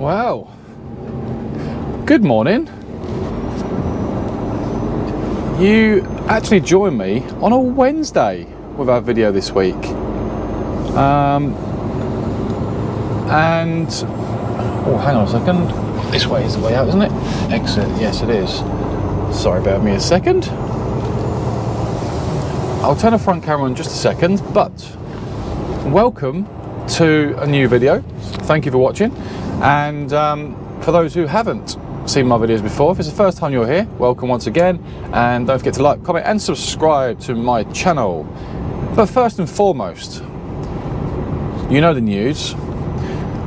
Well, good morning. You actually joined me on a Wednesday with our video this week. And oh, hang on a second. This way is the way out, isn't it? Exit. Yes, it is. Sorry about me a second. I'll turn the front camera on in just a second, but welcome to a new video. Thank you for watching. And for those who haven't seen my videos before, if it's the first time you're here, welcome once again. And don't forget to like, comment and subscribe to my channel. But first and foremost, you know the news.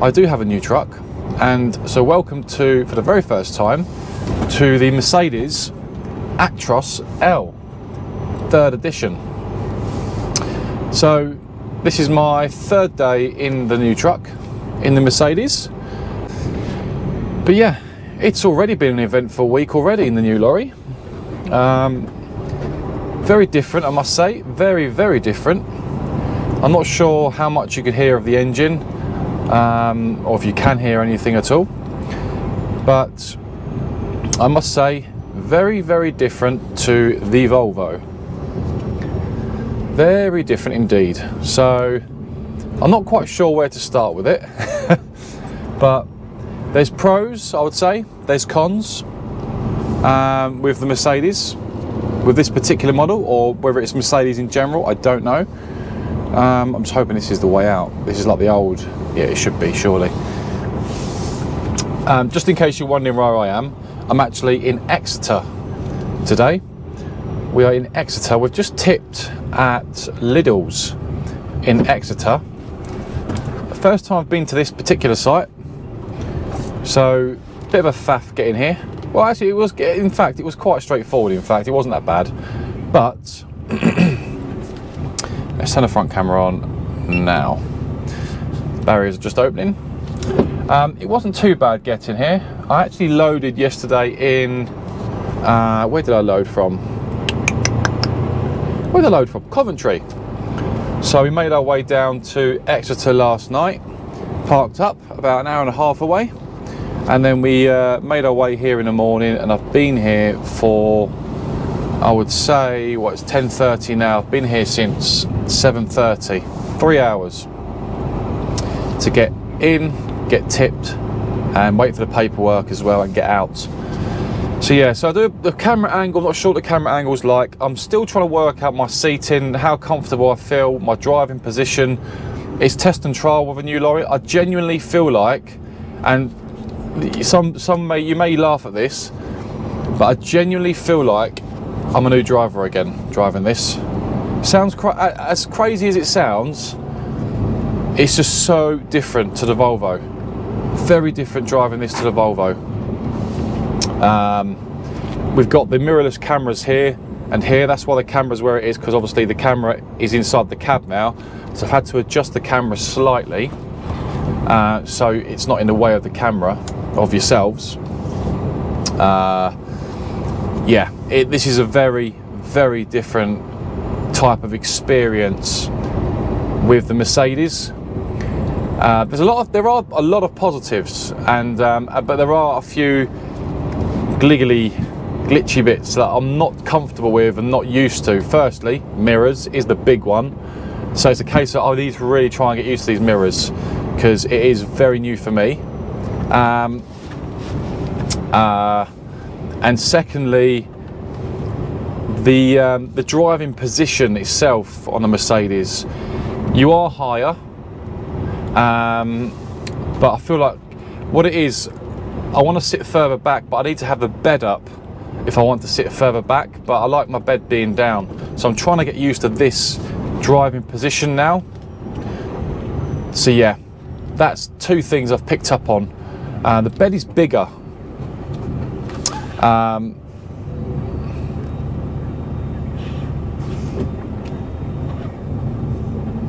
I do have a new truck. And so welcome to, for the very first time, to the Mercedes Actros L, 3rd edition. So this is my 3rd day in the new truck, in the Mercedes. But yeah, it's already been an eventful week already in the new lorry. Very different, I must say, very, very different. I'm not sure how much you can hear of the engine, or if you can hear anything at all. But I must say, very, very different to the Volvo. Very different indeed. So I'm not quite sure where to start with it. But there's pros, I would say, there's cons with the Mercedes, with this particular model, or whether it's Mercedes in general, I don't know. I'm just hoping this is the way out. This is like the old, yeah, it should be, surely. Just in case you're wondering where I am, I'm actually in Exeter today. We are in Exeter. We've just tipped at Lidl's in Exeter. The first time I've been to this particular site. So, bit of a faff getting here. Well, actually, it was. In fact, it was quite straightforward. In fact, it wasn't that bad. But let's turn the front camera on now. Barriers are just opening. It wasn't too bad getting here. I actually loaded yesterday in. Where did I load from? Where did I load from? Coventry. So we made our way down to Exeter last night. Parked up about an hour and a half away. And then we made our way here in the morning, and I've been here for, I would say, what, it's 10:30 now. I've been here since 7:30, 3 hours to get in, get tipped, and wait for the paperwork as well and get out. So yeah, so I do the camera angle. I'm not sure what the camera angle's like. I'm still trying to work out my seating, how comfortable I feel, my driving position. It's test and trial with a new lorry. I genuinely feel like, and you may laugh at this, but I genuinely feel like I'm a new driver again driving this. Sounds as crazy as it sounds. It's just so different to the Volvo. Very different driving this to the Volvo. We've got the mirrorless cameras here and here. That's why the camera's where it is, because obviously the camera is inside the cab now. So I've had to adjust the camera slightly, so it's not in the way of the camera of yourselves. Yeah, this is a very, very different type of experience with the Mercedes. There are a lot of positives, and but there are a few glitchy bits that I'm not comfortable with and not used to. Firstly, mirrors is the big one. So it's a case that I need to really try and get used to these mirrors, because it is very new for me. And secondly, the driving position itself on the Mercedes, you are higher, but I feel like what it is, I want to sit further back, but I need to have the bed up if I want to sit further back, but I like my bed being down. So I'm trying to get used to this driving position now. So yeah, that's two things I've picked up on. The bed is bigger.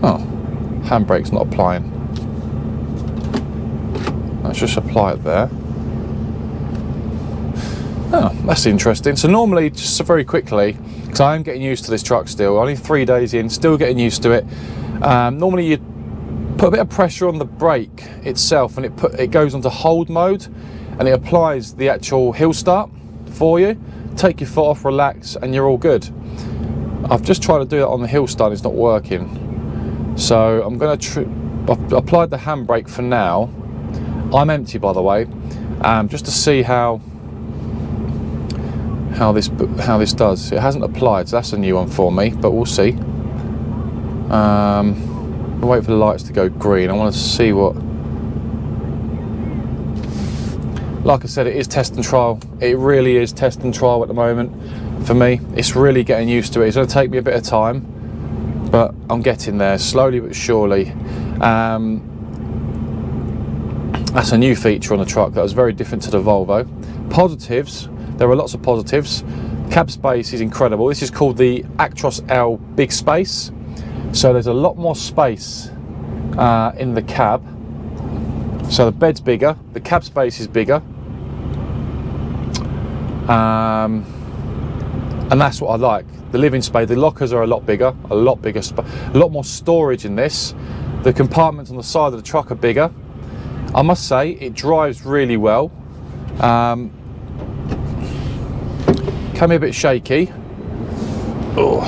Oh, handbrake's not applying. Let's just apply it there. Oh, that's interesting. So normally, just very quickly, because I am getting used to this truck still, only 3 days in, still getting used to it. Normally you put a bit of pressure on the brake itself, and it goes onto hold mode, and it applies the actual hill start for you. Take your foot off, relax, and you're all good. I've just tried to do that on the hill start, it's not working. So I'm going to I've applied the handbrake for now. I'm empty, by the way, just to see how this does. It hasn't applied, so that's a new one for me, but we'll see. I'll wait for the lights to go green. I want to see what. Like I said, it is test and trial. It really is test and trial at the moment for me. It's really getting used to it. It's going to take me a bit of time, but I'm getting there slowly but surely. That's a new feature on the truck that was very different to the Volvo. Positives, there are lots of positives. Cab space is incredible. This is called the Actros L Big Space. So there's a lot more space in the cab. So the bed's bigger, the cab space is bigger. And that's what I like. The living space, the lockers are a lot bigger, a lot more storage in this. The compartments on the side of the truck are bigger. I must say, it drives really well. Can be a bit shaky. Oh.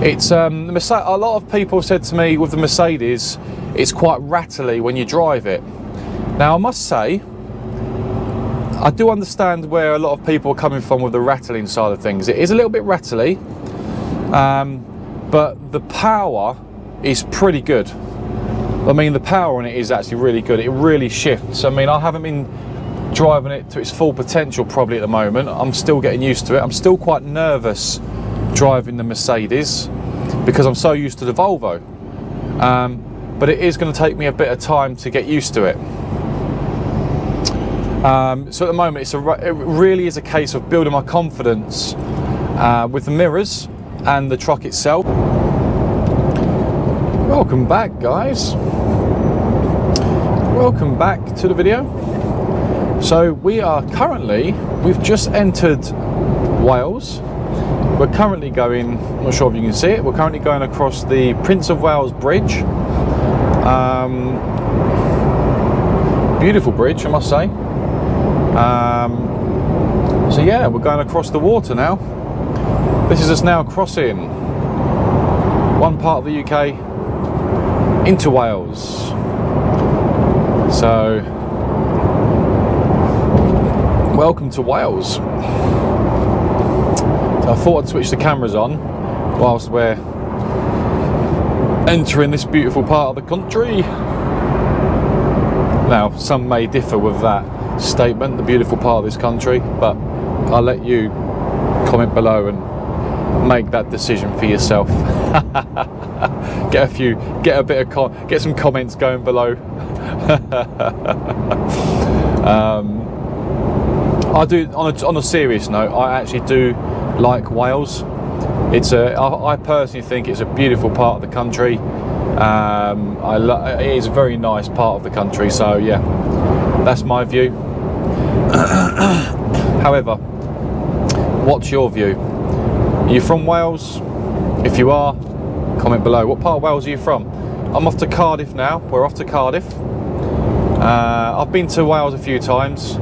It's a lot of people said to me with the Mercedes, it's quite rattly when you drive it. Now I must say, I do understand where a lot of people are coming from with the rattling side of things. It is a little bit rattly, but the power is pretty good. I mean, the power on it is actually really good. It really shifts. I mean, I haven't been driving it to its full potential probably at the moment. I'm still getting used to it. I'm still quite nervous driving the Mercedes because I'm so used to the Volvo. But it is going to take me a bit of time to get used to it. So at the moment, it really is a case of building my confidence with the mirrors and the truck itself. Welcome back, guys. Welcome back to the video. So we've just entered Wales. We're currently going, I'm not sure if you can see it, we're currently going across the Prince of Wales Bridge. Beautiful bridge, I must say. So yeah, we're going across the water now. This is us now crossing one part of the UK into Wales. So, welcome to Wales. So I thought I'd switch the cameras on whilst we're entering this beautiful part of the country. Now, some may differ with that statement, the beautiful part of this country, but I'll let you comment below and make that decision for yourself. Get some comments going below. I do, on a serious note, I actually do like Wales. I personally think it's a beautiful part of the country. It is a very nice part of the country, so yeah, that's my view. However, what's your view? Are you from Wales? If you are, comment below. What part of Wales are you from? I'm off to Cardiff now. We're off to Cardiff. I've been to Wales a few times.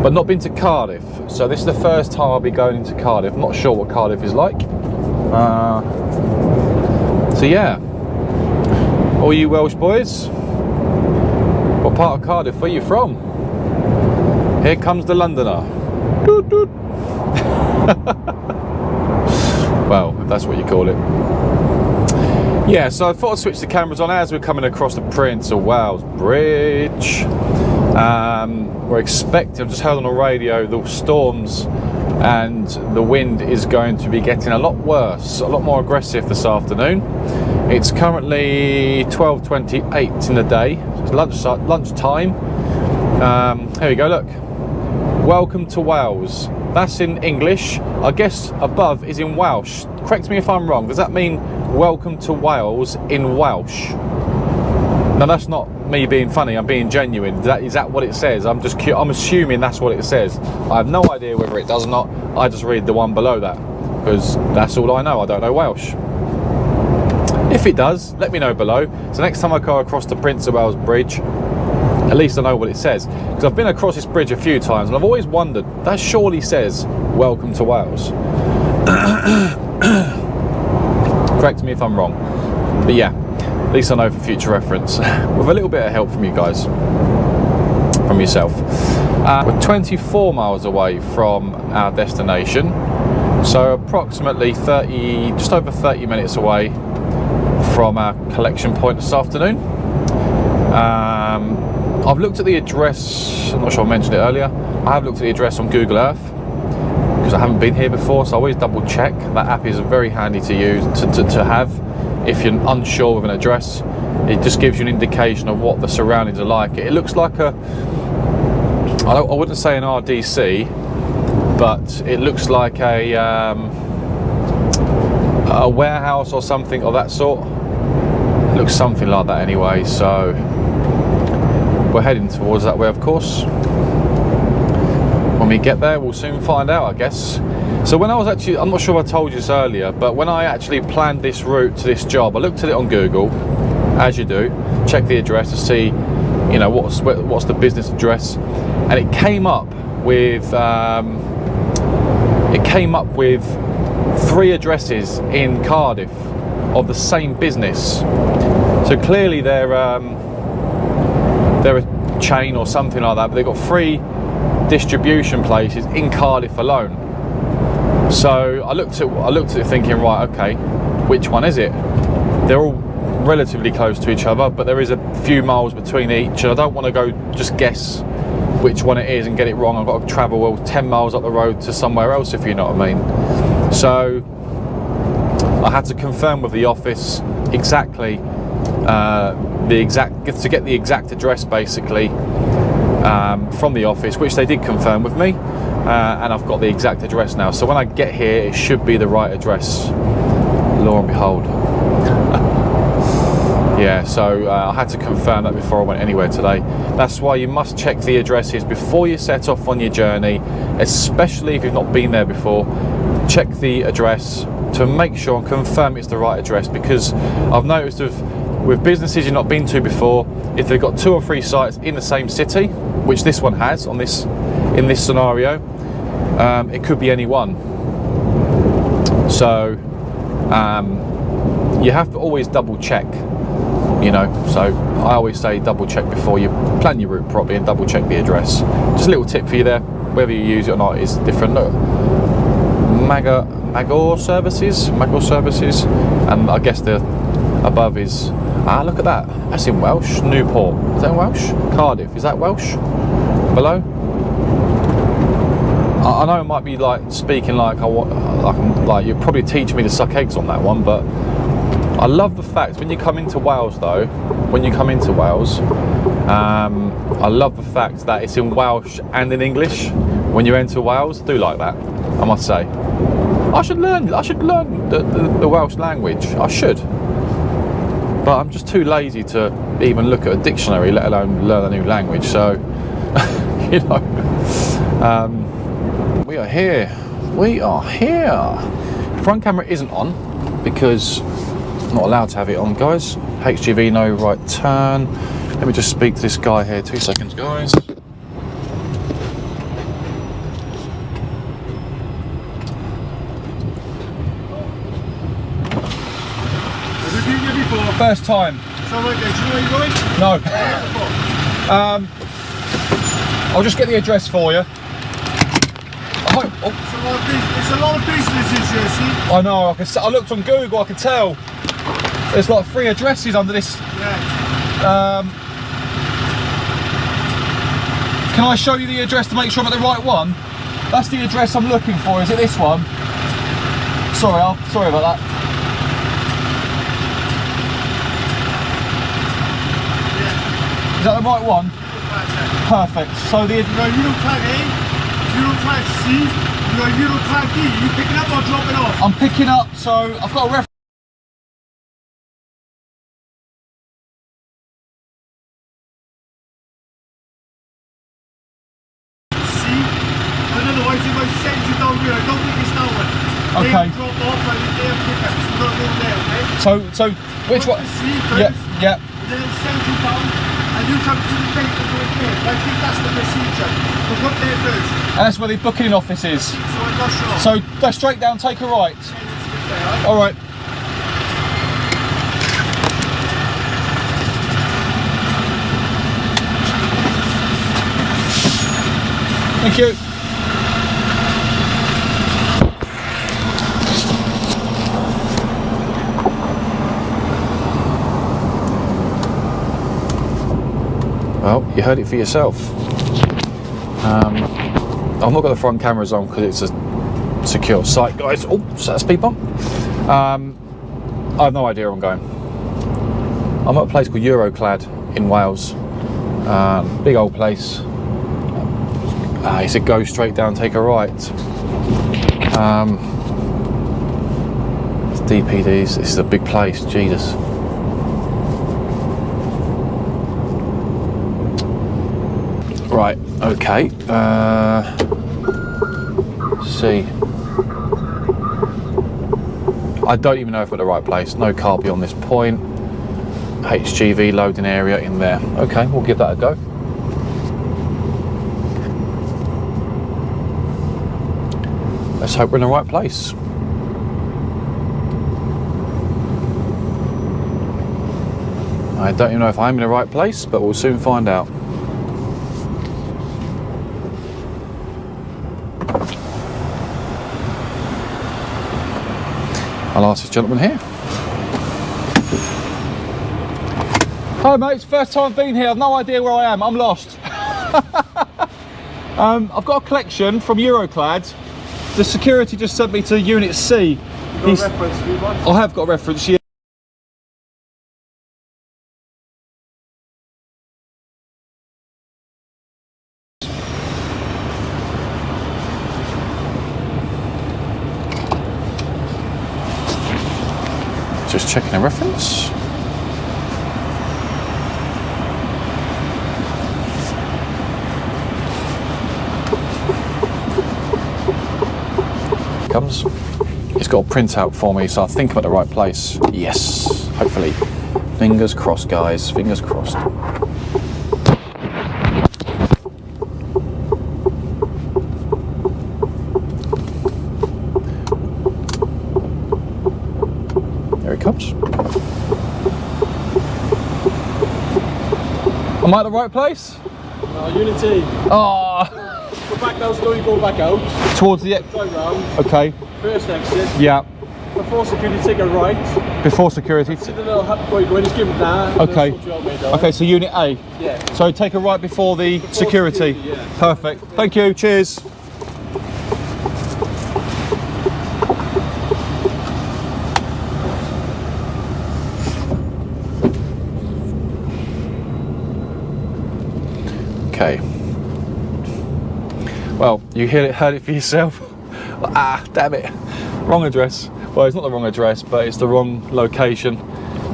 But not been to Cardiff. So this is the first time I'll be going into Cardiff. I'm not sure what Cardiff is like. So yeah, all you Welsh boys, what part of Cardiff are you from? Here comes the Londoner. Doot, doot. Well, if that's what you call it. Yeah, so I thought I'd switch the cameras on as we're coming across the Prince of Wales Bridge. We're expecting, I've just heard on the radio, the storms and the wind is going to be getting a lot worse, a lot more aggressive this afternoon. It's currently 12:28 in the day, it's lunchtime. Here we go, look. Welcome to Wales. That's in English. I guess above is in Welsh. Correct me if I'm wrong. Does that mean welcome to Wales in Welsh? Now that's not me being funny, I'm being genuine. Is that what it says? I'm assuming that's what it says. I have no idea whether it does or not. I just read the one below that. because that's all I know. I don't know Welsh. If it does, let me know below. So next time I go across the Prince of Wales Bridge, at least I know what it says. Because I've been across this bridge a few times and I've always wondered, that surely says, welcome to Wales. Correct me if I'm wrong. But yeah, at least I know for future reference. With a little bit of help from you guys. From yourself. We're 24 miles away from our destination. So approximately 30, just over 30 minutes away from our collection point this afternoon. I've looked at the address, I'm not sure I mentioned it earlier. I have looked at the address on Google Earth because I haven't been here before, so I always double check. That app is very handy to use, to have if you're unsure of an address. It just gives you an indication of what the surroundings are like. It looks like I wouldn't say an RDC, but it looks like a warehouse or something of that sort. It looks something like that anyway, so we're heading towards that way, of course. When we get there, we'll soon find out, I guess. So when I was actually, I'm not sure if I told you this earlier, but when I actually planned this route to this job, I looked at it on Google, as you do, check the address to see, you know, what's the business address, and it came up with 3 addresses in Cardiff of the same business. So clearly they're a chain or something like that, but they've got 3 distribution places in Cardiff alone. So I looked at it thinking, right, okay, which one is it? They're all relatively close to each other, but there is a few miles between each, and I don't want to go just guess which one it is and get it wrong. I've got to travel 10 miles up the road to somewhere else, if you know what I mean. So I had to confirm with the office exactly to get the exact address basically from the office, which they did confirm with me, and I've got the exact address now. So when I get here, it should be the right address, lo and behold. Yeah, so I had to confirm that before I went anywhere today. That's why you must check the addresses before you set off on your journey, especially if you've not been there before. Check the address to make sure and confirm it's the right address, because I've noticed with businesses you've not been to before, if they've got 2 or 3 sites in the same city, which this one has in this scenario, it could be any one. So you have to always double check, you know. So I always say double check before you plan your route properly, and double check the address. Just a little tip for you there. Whether you use it or not is different. Look, Magor services, and I guess the above is, look at that, that's in Welsh. Newport, is that Welsh? Cardiff, is that Welsh? Below? I know it might be like speaking like you're probably teaching me to suck eggs on that one, but I love the fact when you come into Wales though, I love the fact that it's in Welsh and in English when you enter Wales. I do like that, I must say. I should learn the Welsh language, I should. But I'm just too lazy to even look at a dictionary, let alone learn a new language, so, you know. We are here. Front camera isn't on because I'm not allowed to have it on, guys. HGV, no right turn. Let me just speak to this guy here, 2 seconds, guys. First time. So right there, do you know where you're going? No. I'll just get the address for you. It's a lot of businesses here, see? I know, I looked on Google, I could tell. There's like 3 addresses under this. Yeah. Can I show you the address to make sure I'm at the right one? That's the address I'm looking for, is it this one? Sorry about that. Is that the right one? Perfect. So the Euroclad A, Euroclad C, Euroclad D. You picking up or dropping off? I'm picking up, so I've got a reference. C, and otherwise if I send you down here, I don't think it's that one. Okay. go there, okay? So which Go one? to the sea first, Yeah. and then it'll send you down, and you come to the gate and go in there. I think that's the procedure. So go up there first. And that's where the booking office is. So I'm not sure. So go straight down, take a right. All right. Thank you. Well, you heard it for yourself. I've not got the front cameras on because it's a secure site, guys. Oh, is that a speed bump? I have no idea where I'm going. I'm at a place called Euroclad in Wales. Big old place. He said go straight down, take a right. It's DPDs. This is a big place, Jesus. Right, okay. See. I don't even know if we're at the right place. No car beyond this point. HGV loading area in there. Okay, we'll give that a go. Let's hope we're in the right place. I don't even know if I'm in the right place, but we'll soon find out. I'll ask this gentleman here. Hi mates, first time I've been here, I've no idea where I am, I'm lost. I've got a collection from Euroclad. The security just sent me to Unit C. You got a reference, do you want? I have got a reference, yeah. Just checking a reference. Comes. It's got a printout for me, so I think I'm at the right place. Yes, hopefully. Fingers crossed, guys. Fingers crossed. There it comes. Am I at the right place? No, Unity. Ah. Go back down slow, you go back out. Towards the Drive round. Okay. First exit. Yeah. Before security, take a right. Before security. See the little hut before you go in, just give it that. Okay. Okay, so Unit A. Yeah. So take a right before the security. Yeah. Perfect. Thank you. Cheers. Okay. Well, you heard it for yourself. Ah, damn it. Wrong address. Well, it's not the wrong address, but it's the wrong location.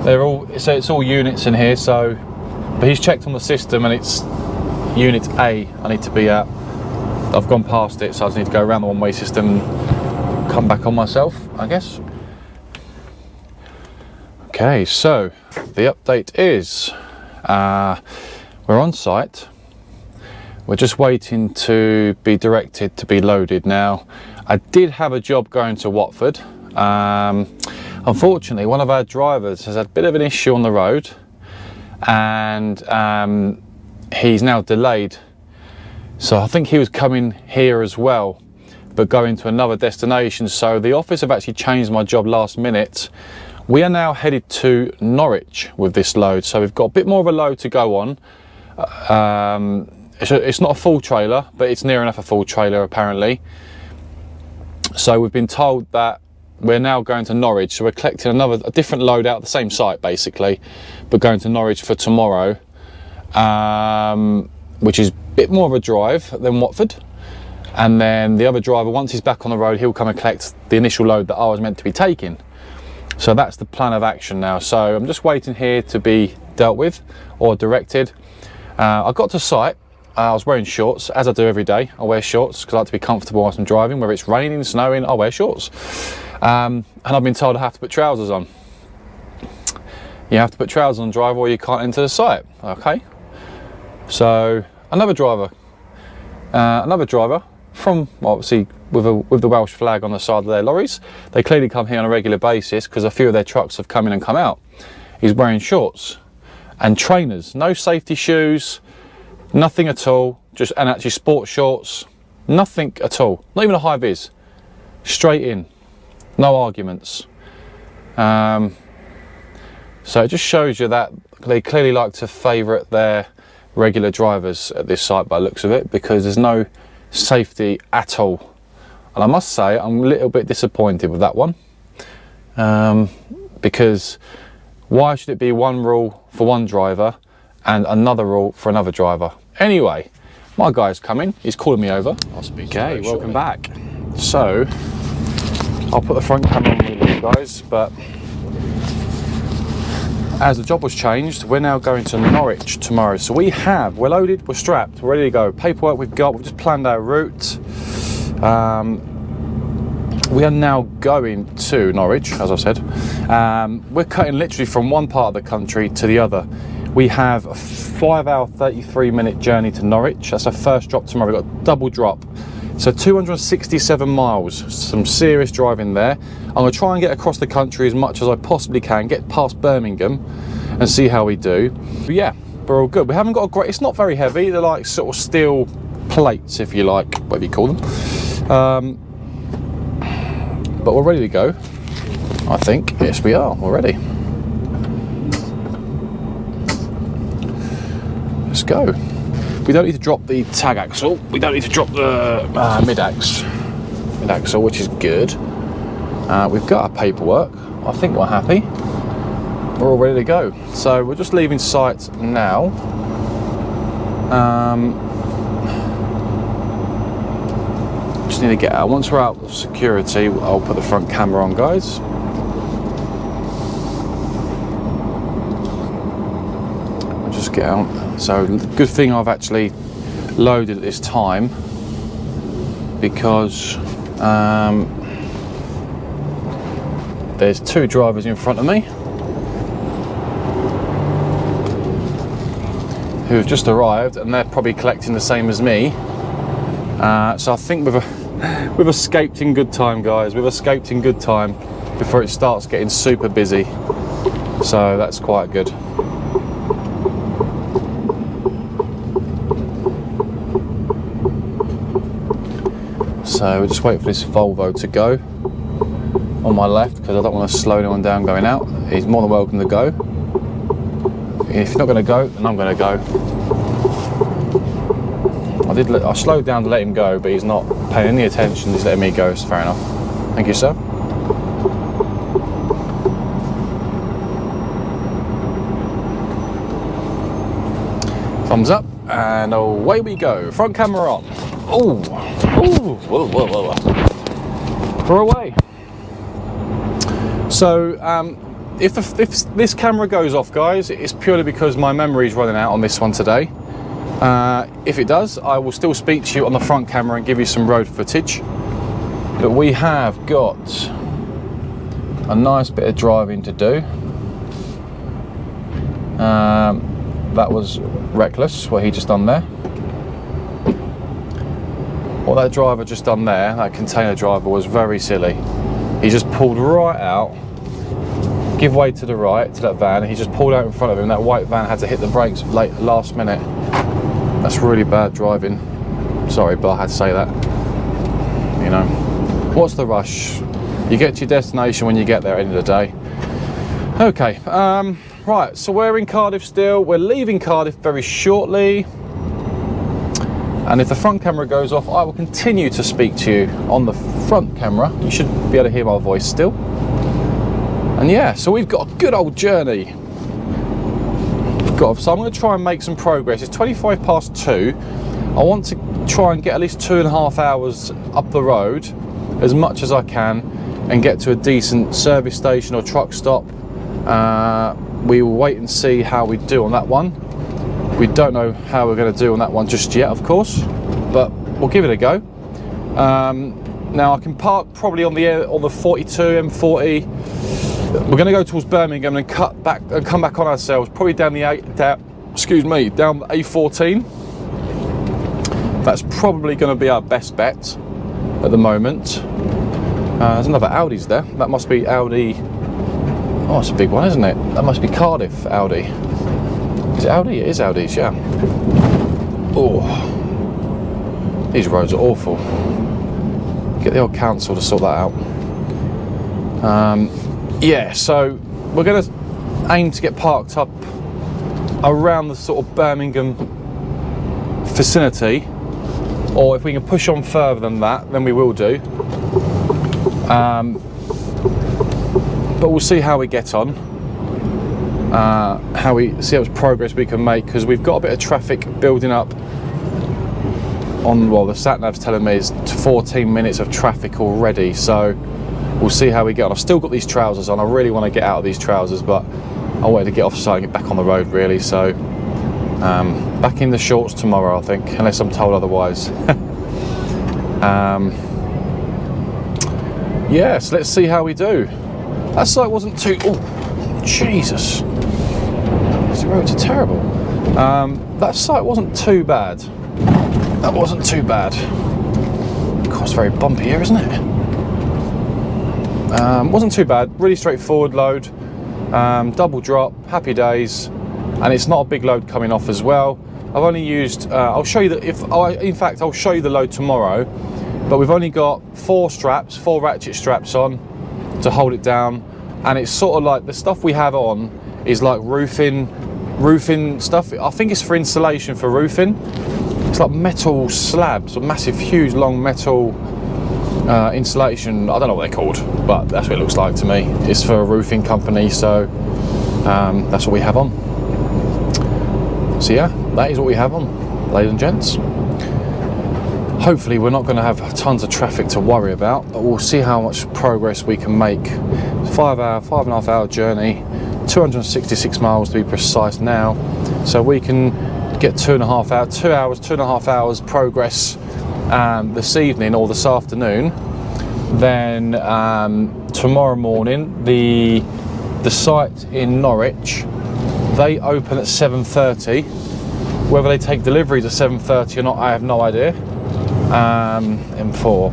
They're all, so it's all units in here, so, but he's checked on the system and it's Unit A I need to be at. I've gone past it, so I just need to go around the one-way system and come back on myself, I guess. Okay, so the update is, we're on site. We're just waiting to be directed to be loaded. Now, I did have a job going to Watford. Unfortunately, one of our drivers has had a bit of an issue on the road, and he's now delayed. So I think he was coming here as well, but going to another destination. So the office have actually changed my job last minute. We are now headed to Norwich with this load. So we've got a bit more of a load to go on. It's not a full trailer, but it's near enough a full trailer apparently. So we've been told that we're now going to Norwich, so we're collecting a different load out the same site basically, but going to Norwich for tomorrow, which is a bit more of a drive than Watford. And then the other driver, once he's back on the road, he'll come and collect the initial load that I was meant to be taking. So that's the plan of action now. So I'm just waiting here to be dealt with or directed. I got to site. I was wearing shorts, as I do every day. I wear shorts because I like to be comfortable whilst I'm driving. Whether it's raining, snowing, I wear shorts. And I've been told I have to put trousers on. You have to put trousers on, driver, or you can't enter the site. Okay. So another driver from, obviously with the Welsh flag on the side of their lorries. They clearly come here on a regular basis because a few of their trucks have come in and come out. He's wearing shorts and trainers, no safety shoes, nothing at all. And actually sports shorts, nothing at all. Not even a high vis. Straight in, no arguments. So it just shows you that they clearly like to favourite their regular drivers at this site by the looks of it, because there's no safety at all. And I must say I'm a little bit disappointed with that one, because why should it be one rule for one driver and another rule for another driver? Anyway, my guy's coming, he's calling me over. I'll speak to you. Okay, welcome back. So I'll put the front camera on with you guys, but as the job was changed, we're now going to Norwich tomorrow. So we're loaded, we're strapped, we're ready to go. Paperwork we've just planned our route. We are now going to Norwich, as I've said. We're cutting literally from one part of the country to the other. We have a 5-hour, 33-minute journey to Norwich. That's our first drop tomorrow. We've got a double drop. So 267 miles, some serious driving there. I'm going to try and get across the country as much as I possibly can, get past Birmingham and see how we do. But yeah, we're all good. We haven't got a great, it's not very heavy. They're like sort of steel plates, if you like, whatever you call them. But we're ready to go, I think. Yes, we are, we're ready. Let's go. We don't need to drop the tag axle. We don't need to drop the mid axle, which is good. We've got our paperwork. I think we're happy. We're all ready to go. So we're just leaving site now. Just need to get out. Once we're out of security, I'll put the front camera on, guys. I'll just get out. So good thing I've actually loaded at this time, because there's two drivers in front of me who have just arrived, and they're probably collecting the same as me. So I think we've escaped in good time, guys. We've escaped in good time before it starts getting super busy. So that's quite good. So we'll just wait for this Volvo to go on my left, because I don't want to slow anyone down going out. He's more than welcome to go. If you're not going to go, then I'm going to go. I slowed down to let him go, but he's not paying any attention. He's letting me go, so fair enough. Thank you, sir. Thumbs up, and away we go. Front camera on. Oh, whoa, whoa, whoa, whoa. We're away. So, if this camera goes off, guys, it's purely because my memory's running out on this one today. If it does, I will still speak to you on the front camera and give you some road footage. But we have got a nice bit of driving to do. That was reckless, what he just done there. What that driver just done there, that container driver, was very silly. He just pulled right out, give way to the right, to that van, and he just pulled out in front of him. That white van had to hit the brakes last minute. That's really bad driving. Sorry, but I had to say that. You know, what's the rush? You get to your destination when you get there at the end of the day. Okay, right, so we're in Cardiff still. We're leaving Cardiff very shortly. And if the front camera goes off, I will continue to speak to you on the front camera. You should be able to hear my voice still. And yeah, so we've got a good old journey. So I'm going to try and make some progress. It's 25 past 2. I want to try and get at least 2.5 hours up the road, as much as I can, and get to a decent service station or truck stop. We will wait and see how we do on that one. We don't know how we're going to do on that one just yet, of course, but we'll give it a go. Now I can park probably on the 42 M40. We're going to go towards Birmingham and cut back and come back on ourselves, probably down the down the A14. That's probably going to be our best bet at the moment. There's another Audi's there. That must be Audi. Oh, it's a big one, isn't it? That must be Cardiff Audi. Is it Audi? It is Audi's, yeah. Oh, these roads are awful. Get the old council to sort that out. Yeah, so we're going to aim to get parked up around the sort of Birmingham vicinity, or if we can push on further than that, then we will do. But we'll see how we get on, how much progress we can make, because we've got a bit of traffic building up on, well, the sat nav's telling me it's 14 minutes of traffic already, so we'll see how we get on. I've still got these trousers on. I really want to get out of these trousers, but I wanted to get off site and get back on the road really, so back in the shorts tomorrow, I think, unless I'm told otherwise. Yeah, so let's see how we do. That site wasn't too... Oh, Jesus. These roads are terrible. That site wasn't too bad. That wasn't too bad. Of course, very bumpy here, isn't it? Wasn't too bad. Really straightforward load. Double drop, happy days. And it's not a big load coming off as well. I've only used... I'll show you that in fact, I'll show you the load tomorrow. But we've only got 4 ratchet straps on to hold it down, and it's sort of like the stuff we have on is like roofing stuff. I think it's for insulation for roofing. It's like metal slabs, or massive, huge, long metal insulation. I don't know what they're called, but that's what it looks like to me. It's for a roofing company, so that's what we have on. So yeah, that is what we have on, ladies and gents. Hopefully we're not going to have tons of traffic to worry about, but we'll see how much progress we can make. 5.5 hour journey, 266 miles to be precise now, so we can get 2.5 hours progress this evening or this afternoon. Then tomorrow morning, the site in Norwich, they open at 7:30. Whether they take deliveries at 7:30 or not, I have no idea. M4,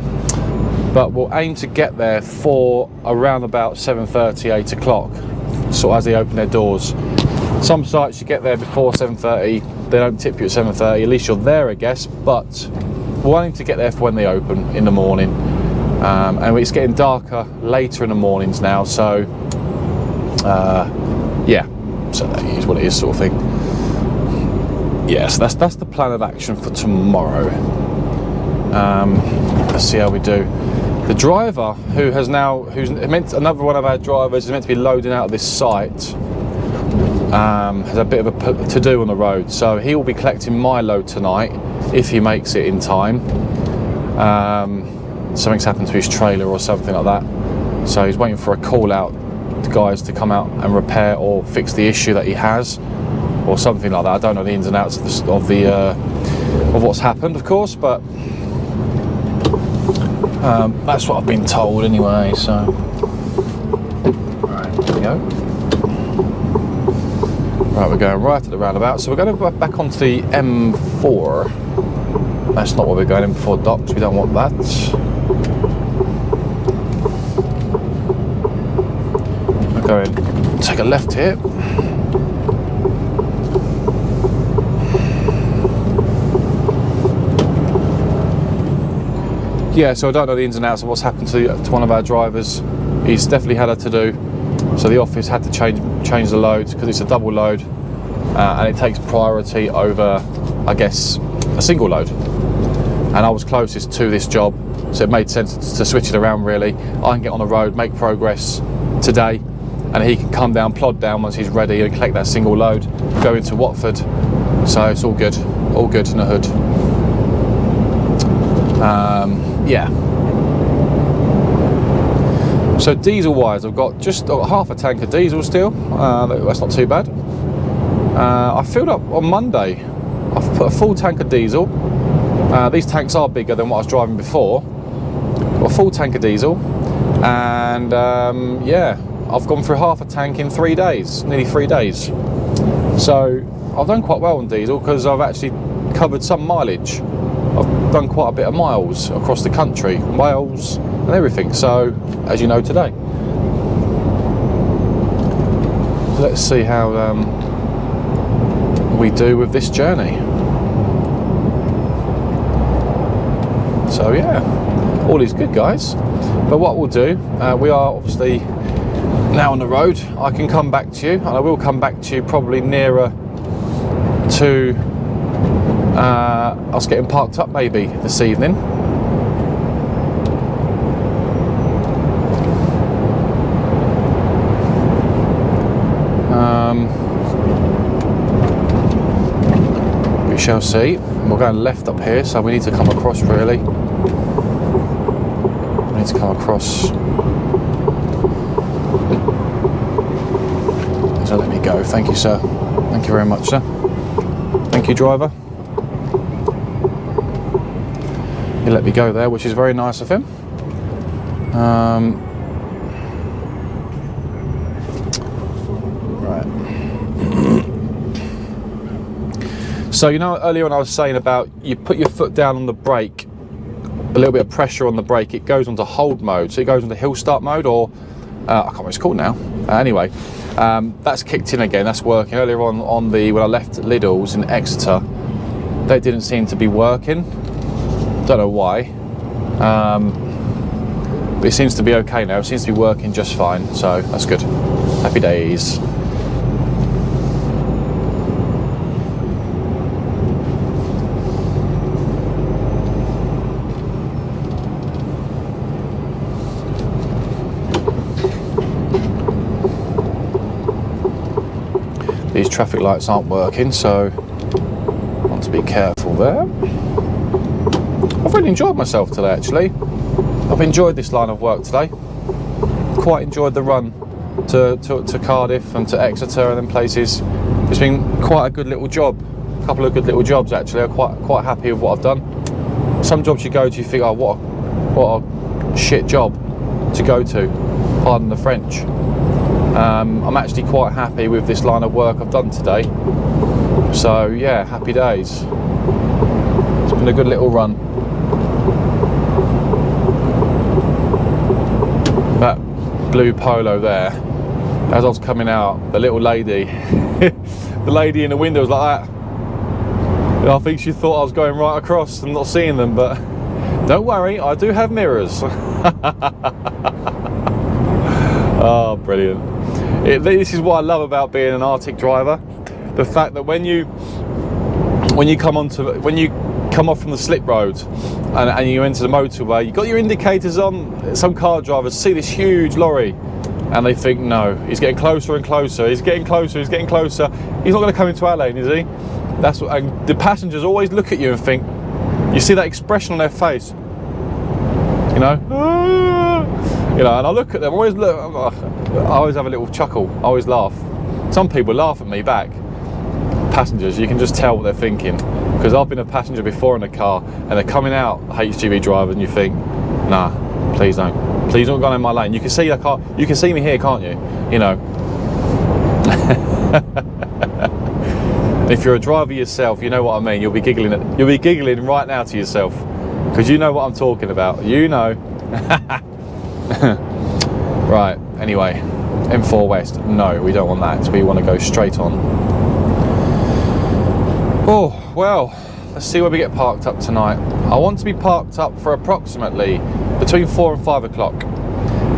but we'll aim to get there for around about 7:30, 8 o'clock, so as they open their doors. Some sites you get there before 7:30, they don't tip you at 7:30, at least you're there, I guess, but we'll aim to get there for when they open in the morning. And it's getting darker later in the mornings now, so yeah, so that is what it is, sort of thing. Yes, that's the plan of action for tomorrow. Let's see how we do. The driver who's another one of our drivers is meant to be loading out of this site, has a bit of a to do on the road, so he will be collecting my load tonight if he makes it in time. Something's happened to his trailer or something like that, so he's waiting for a call out to guys to come out and repair or fix the issue that he has, or something like that. I don't know the ins and outs of what's happened, of course, but that's what I've been told anyway, so. Right, here we go. Right, we're going right at the roundabout, so we're going to go back onto the M4. That's not where we're going, M4 docks, we don't want that. We're going to take a left here. Yeah, so I don't know the ins and outs of what's happened to one of our drivers. He's definitely had a to-do, so the office had to change the load because it's a double load, and it takes priority over, I guess, a single load. And I was closest to this job, so it made sense to switch it around really. I can get on the road, make progress today, and he can come down, plod down once he's ready and collect that single load, go into Watford. So it's all good in the hood. Yeah. So diesel wise, I've got just half a tank of diesel still. That's not too bad. I filled up on Monday. I've put a full tank of diesel. These tanks are bigger than what I was driving before. got a full tank of diesel, and yeah, I've gone through half a tank in 3 days, nearly 3 days. So I've done quite well on diesel because I've actually covered some mileage. I've done quite a bit of miles across the country, Wales and everything, so as you know today. Let's see how we do with this journey. So yeah, all is good, guys. But what we'll do, we are obviously now on the road. I can come back to you, and I will come back to you probably nearer to us getting parked up maybe this evening. We shall see. We're going left up here, so we need to come across really. We need to come across. So let me go. Thank you, sir. Thank you very much, sir. Thank you, driver. He let me go there, which is very nice of him. Right. So you know, earlier when I was saying about you put your foot down on the brake, a little bit of pressure on the brake, it goes onto hold mode. So it goes into hill start mode, or I can't remember what it's called now. Anyway, that's kicked in again. That's working. Earlier on the when I left Lidl's in Exeter, that didn't seem to be working. Don't know why, but it seems to be okay now. It seems to be working just fine, so that's good. Happy days. These traffic lights aren't working, so I want to be careful there. I've really enjoyed myself today, actually. I've enjoyed this line of work today. Quite enjoyed the run to Cardiff and to Exeter and then places. It's been quite a good little job. A couple of good little jobs, actually. I'm quite happy with what I've done. Some jobs you go to, you think, oh, what a shit job to go to. Pardon the French. I'm actually quite happy with this line of work I've done today. So yeah, happy days. It's been a good little run. That blue polo there, as I was coming out, the little lady, the lady in the window was like that. And I think she thought I was going right across and not seeing them, but don't worry, I do have mirrors. Oh, brilliant. This is what I love about being an Arctic driver. The fact that when you come off from the slip road and you enter the motorway, you've got your indicators on. Some car drivers see this huge lorry and they think, no, he's getting closer and closer, he's getting closer, he's getting closer. He's not going to come into our lane, is he? That's what, and the passengers always look at you and think, you see that expression on their face, you know? You know, and I look at them, I always have a little chuckle, I always laugh. Some people laugh at me back. Passengers, you can just tell what they're thinking, because I've been a passenger before in a car and they're coming out HGV drivers and you think, nah, please don't go in my lane. You can see the car, you can see me here, can't you? You know. If you're a driver yourself, you know what I mean. You'll be giggling right now to yourself, because you know what I'm talking about. You know. Right, anyway, M4 West, no, we don't want that. We want to go straight on. Oh, well, let's see where we get parked up tonight. I want to be parked up for approximately between 4 and 5 o'clock,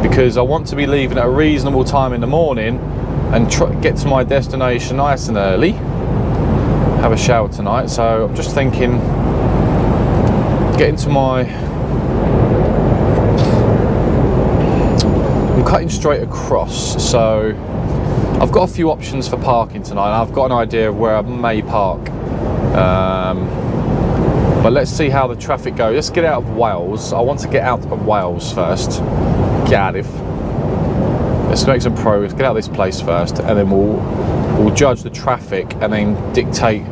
because I want to be leaving at a reasonable time in the morning and get to my destination nice and early. Have a shower tonight, so I'm just thinking, get into my... I'm cutting straight across, so I've got a few options for parking tonight. I've got an idea of where I may park, but let's see how the traffic goes. Let's get out of Wales. I want to get out of Wales first. Cardiff. Let's make some progress. Get out of this place first, and then we'll judge the traffic and then dictate,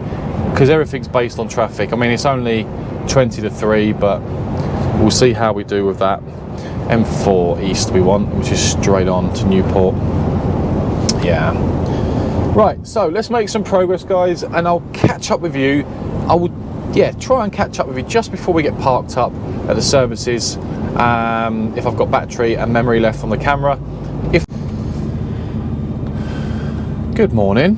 because everything's based on traffic. I mean, it's only 20 to 3, but we'll see how we do with that. M4 East we want, which is straight on to Newport. Yeah. Right, so let's make some progress, guys, and I'll catch up with you. I will, yeah, try and catch up with you just before we get parked up at the services, if I've got battery and memory left on the camera. Good morning.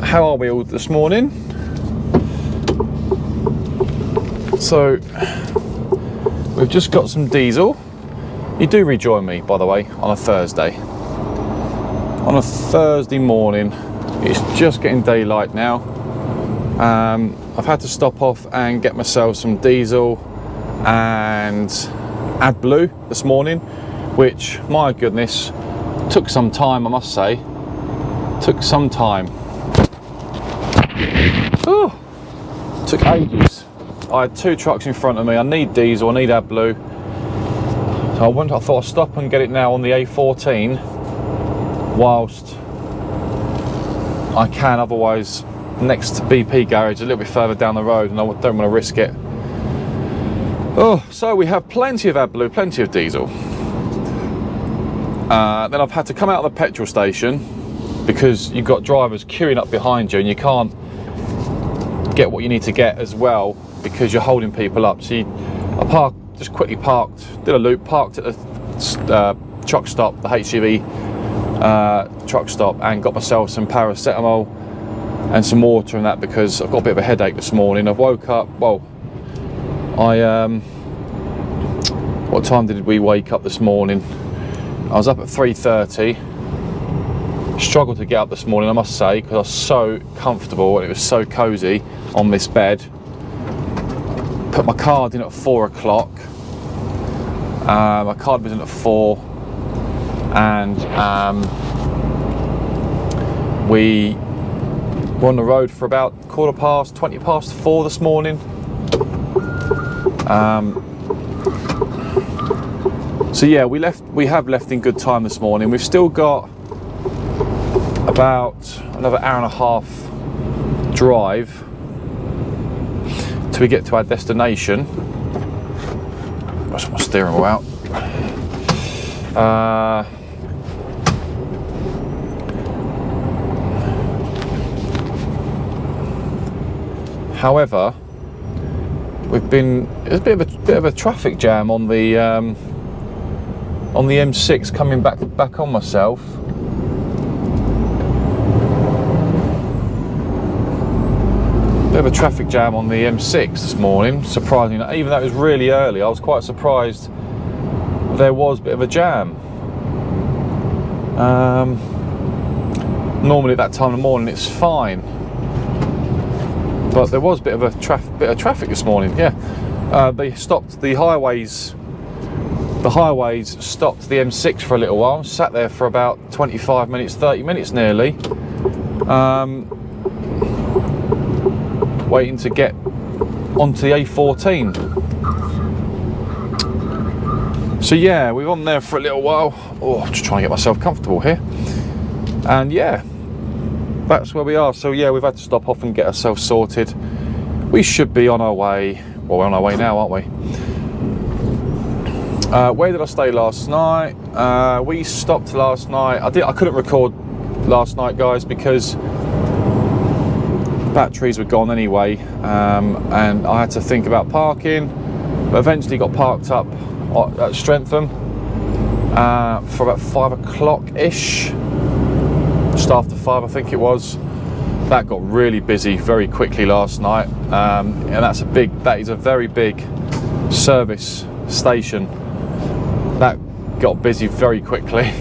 How are we all this morning? So we've just got some diesel. You do rejoin me, by the way, on a Thursday. On a Thursday morning, it's just getting daylight now. I've had to stop off and get myself some diesel and AdBlue this morning, which, my goodness, took some time, I must say. Took some time. Oh, took ages. I had 2 trucks in front of me. I need diesel, I need AdBlue. So I thought I'd stop and get it now on the A14 whilst I can, otherwise next to BP garage a little bit further down the road, and I don't want to risk it. Oh, so we have plenty of AdBlue, plenty of diesel. Then I've had to come out of the petrol station because you've got drivers queuing up behind you and you can't get what you need to get as well because you're holding people up. So I just quickly parked, did a loop, parked at the truck stop, the HGV truck stop, and got myself some paracetamol and some water and that, because I've got a bit of a headache this morning. I've woke up, well, what time did we wake up this morning? I was up at 3:30. Struggled to get up this morning, I must say, because I was so comfortable and it was so cozy on this bed. Put my card in at 4 o'clock. My card was in at 4, and we were on the road for about 20 past 4 this morning. So yeah, we have left in good time this morning. We've still got about another hour and a half drive till we get to our destination. That's my steering wheel out. However, there's a bit of a traffic jam on the M6 coming back on myself. Bit of a traffic jam on the M6 this morning, surprisingly. Even though it was really early, I was quite surprised there was a bit of a jam. Normally at that time of the morning it's fine, but there was a bit of traffic this morning. Yeah, they stopped the highways. The highways stopped the M6 for a little while. Sat there for about 25 minutes, 30 minutes nearly. Waiting to get onto the A14. So yeah, we were on there for a little while. Oh, just trying to get myself comfortable here. And yeah, that's where we are. So yeah, we've had to stop off and get ourselves sorted. We should be on our way. Well, we're on our way now, aren't we? Where did I stay last night? We stopped last night. I couldn't record last night, guys, because batteries were gone anyway, and I had to think about parking, but eventually got parked up at Streatham for about 5 o'clock ish, just after 5 I think it was. That got really busy very quickly last night, and that is a very big service station. That got busy very quickly.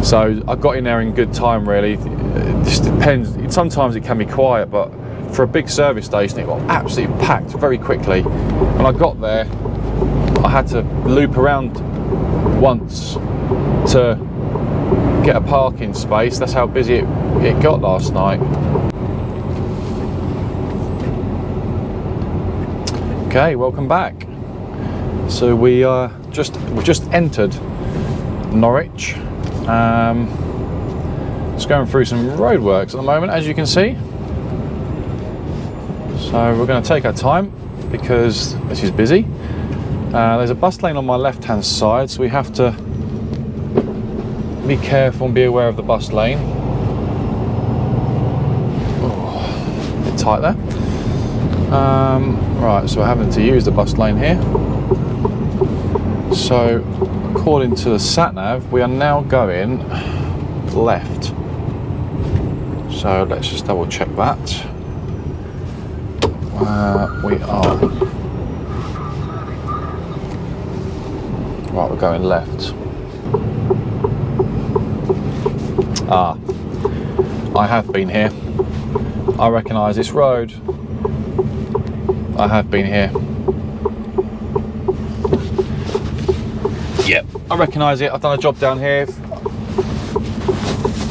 So I got in there in good time, really. It just depends. Sometimes it can be quiet, but for a big service station, it got absolutely packed very quickly. When I got there, I had to loop around once to get a parking space. That's how busy it got last night. Okay, welcome back. So we've just entered Norwich. Just going through some roadworks at the moment, as you can see. So we're going to take our time. because this is busy. There's a bus lane on my left hand side, so we have to be careful and be aware of the bus lane. Oh, a bit tight there. Right, so we're having to use the bus lane here. So according to the sat nav, we are now going left. So let's just double check that. We are right, we're going left. I have been here. I recognise this road. I have been here. Yep, I recognise it. I've done a job down here.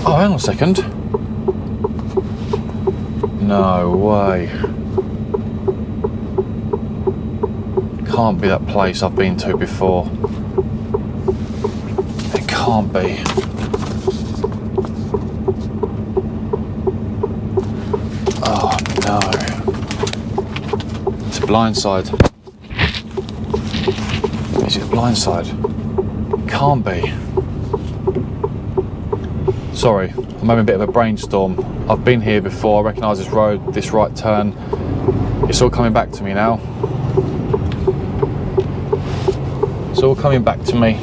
Oh, hang on a second. No way. Can't be that place I've been to before. It can't be. Oh no. It's a blind side. Is it a blind side? Can't be. Sorry, I'm having a bit of a brainstorm. I've been here before, I recognise this road, this right turn. It's all coming back to me now. It's all coming back to me.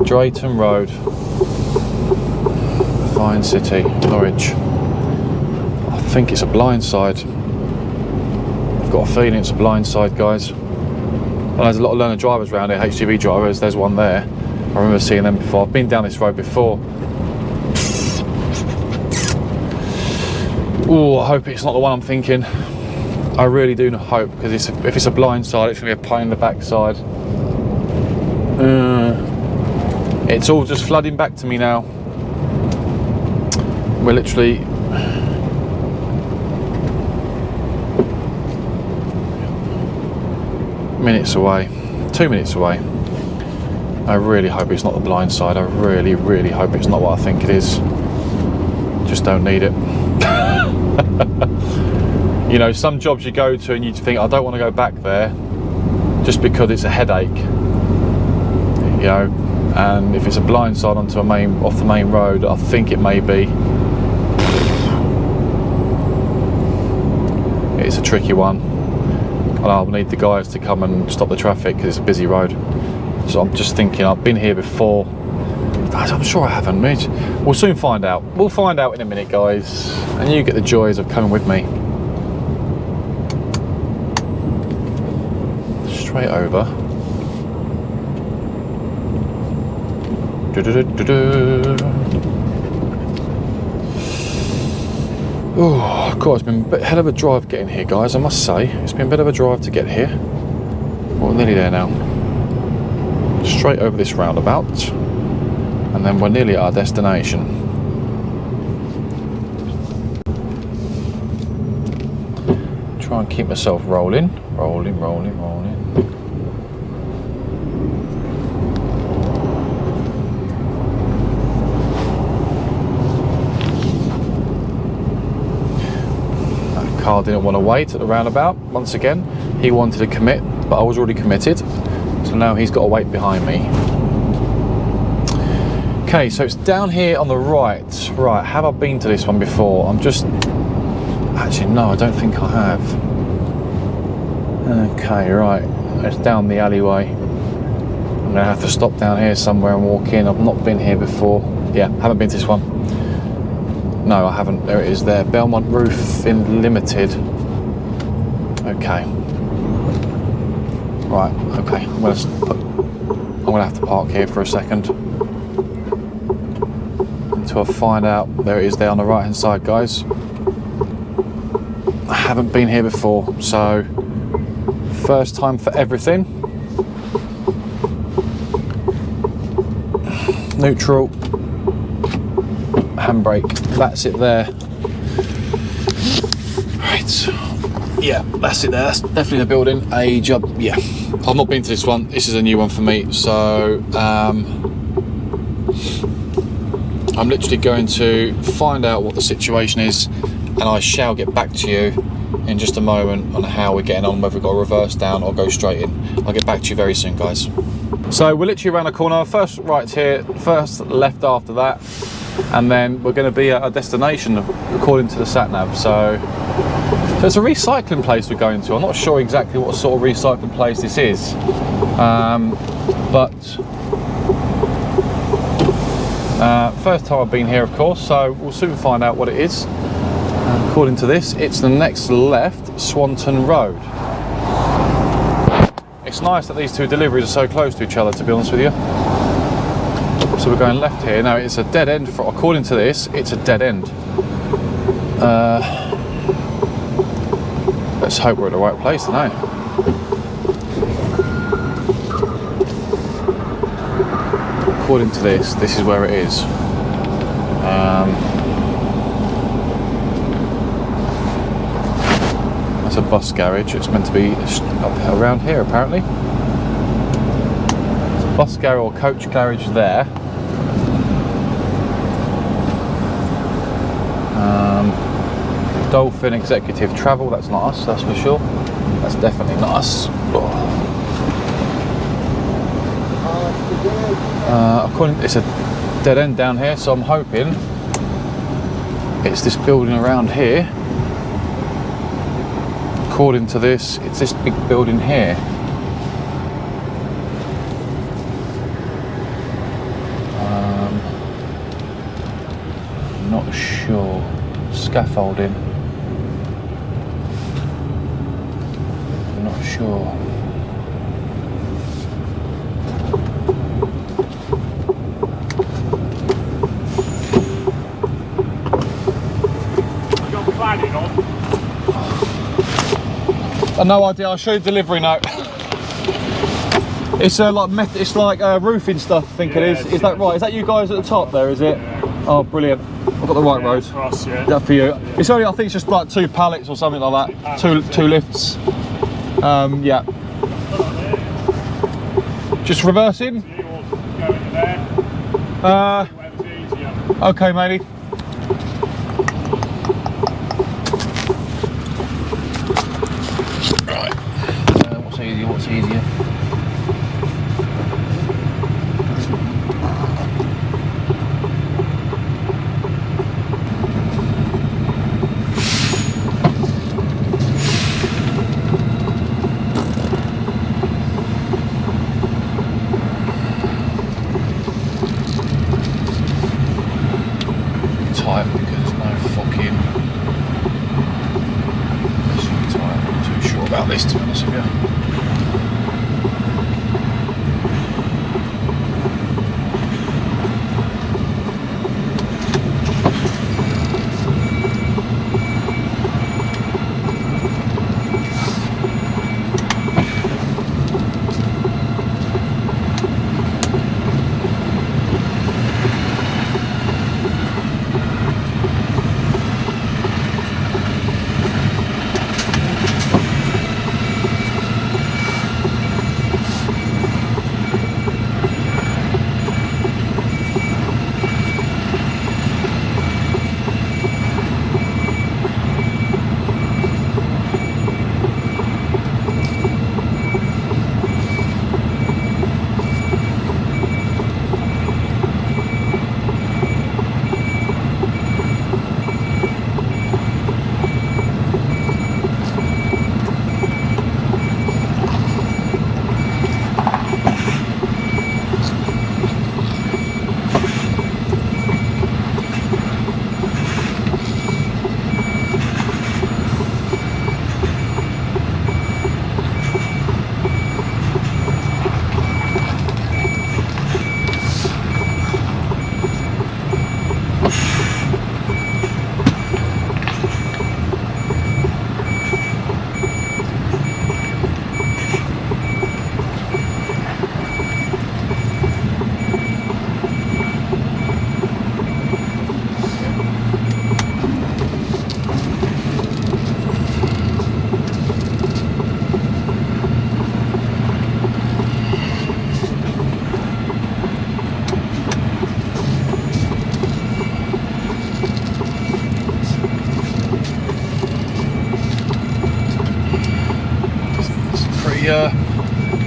Drayton Road. Fine City, Norwich. I think it's a blind side. I've got a feeling it's a blind side, guys. And there's a lot of learner drivers around here, HGV drivers. There's one there. I remember seeing them before. I've been down this road before. Oh, I hope it's not the one I'm thinking. I really do hope, because if it's a blind side, it's going to be a pain in the backside. It's all just flooding back to me now. We're literally minutes away, 2 minutes away. I really hope it's not the blind side. I really, really hope it's not what I think it is. Just don't need it. You know, some jobs you go to and you think, I don't want to go back there just because it's a headache. You know, and if it's a blind side onto off the main road, I think it may be. It's a tricky one. And I'll need the guys to come and stop the traffic because it's a busy road. So I'm just thinking, I've been here before. I'm sure I haven't, mate. We'll soon find out. We'll find out in a minute, guys. And you get the joys of coming with me. Straight over. Oh, God, it's been a hell of a drive getting here, guys, I must say. It's been a bit of a drive to get here. Well, we're nearly there now. Straight over this roundabout. And then we're nearly at our destination. Try and keep myself rolling. Rolling. That car didn't want to wait at the roundabout. Once again, he wanted to commit, but I was already committed. So now he's got to wait behind me. Okay, so it's down here on the right. Right, have I been to this one before? Actually, no, I don't think I have. Okay, right, it's down the alleyway. I'm gonna have to stop down here somewhere and walk in. I've not been here before. Yeah, haven't been to this one. No, I haven't. There it is there. Belmont Roof in Limited. Okay. Right, okay. I'm gonna have to park here for a second. Until I find out. There it is there on the right hand side, guys. I haven't been here before, so first time for everything. Neutral, handbrake, that's it there. Right, yeah, that's it there. That's definitely the building. Age up, yeah. I've not been to this one. This is a new one for me, so I'm literally going to find out what the situation is, and I shall get back to you in just a moment on how we're getting on, whether we've got to reverse down or go straight in. I'll get back to you very soon, guys. So we're literally around the corner. First right here, first left after that, and then we're going to be at our destination according to the sat nav. So it's a recycling place we're going to. I'm not sure exactly what sort of recycling place this is, but first time I've been here, of course, so we'll soon find out what it is. According to this, it's the next left, Swanton Road. It's nice that these two deliveries are so close to each other, to be honest with you. So we're going left here. Now it's a dead end, according to this, it's a dead end. Let's hope we're at the right place tonight. According to this is where it is. That's a bus garage. It's meant to be up around here, apparently. It's a bus garage or coach garage there. Dolphin Executive Travel. That's not us. That's for sure. That's definitely not us. It's a dead end down here, so I'm hoping it's this building around here. According to this, it's this big building here. Not sure. Scaffolding. I'm not sure. I've no idea. I'll show you the delivery note. It's like roofing stuff, I think it is. Is that right? Is that you guys at the top there, is it? Oh, brilliant. I've got the right road. Across, yeah. That for you. It's only, I think it's just like 2 pallets or something like that. Two lifts. Yeah. Just reversing? Okay, matey. Right. What's easier? Tight because there's no fucking tight. I'm not too sure about this, to be honest with you.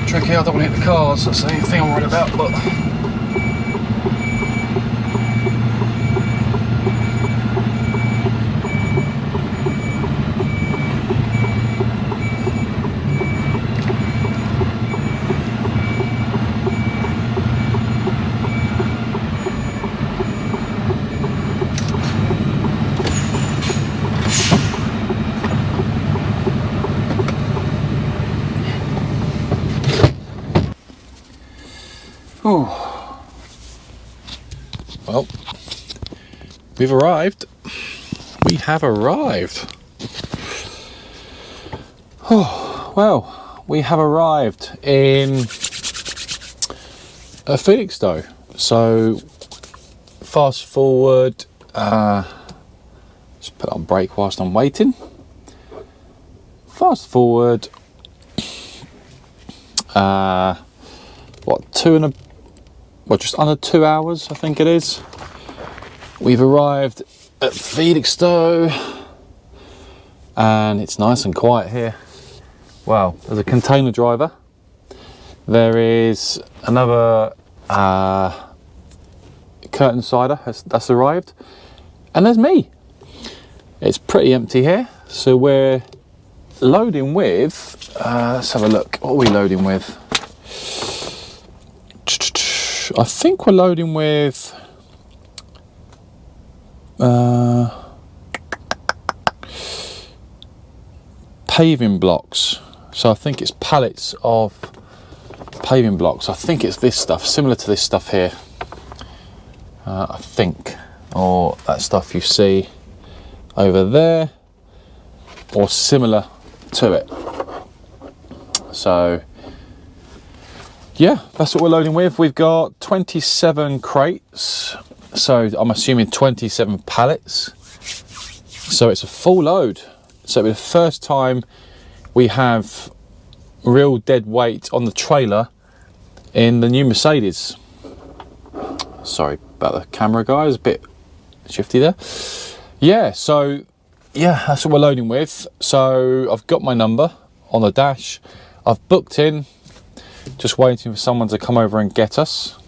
tricky. I don't want to hit the cars. That's the only thing I'm worried about. But well, we've arrived. We have arrived. Oh, well, we have arrived in Felixstowe. So, fast forward. Just put on brake whilst I'm waiting. Fast forward. Just under 2 hours, I think it is. We've arrived at Felixstowe, and it's nice and quiet here. Well, there's a container driver. There is another curtain sider that's arrived, and there's me. It's pretty empty here, so we're loading with. Let's have a look. What are we loading with? I think we're loading with paving blocks. So I think it's pallets of paving blocks. I think it's this stuff, similar to this stuff here. I think, or that stuff you see over there, or similar to it. So yeah, that's what we're loading with. We've got 27 crates, so I'm assuming 27 pallets. So it's a full load. So it'll be the first time we have real dead weight on the trailer in the new Mercedes. Sorry about the camera, guys, a bit shifty there. Yeah, so yeah, that's what we're loading with. So I've got my number on the dash. I've booked in. Just waiting for someone to come over and get us,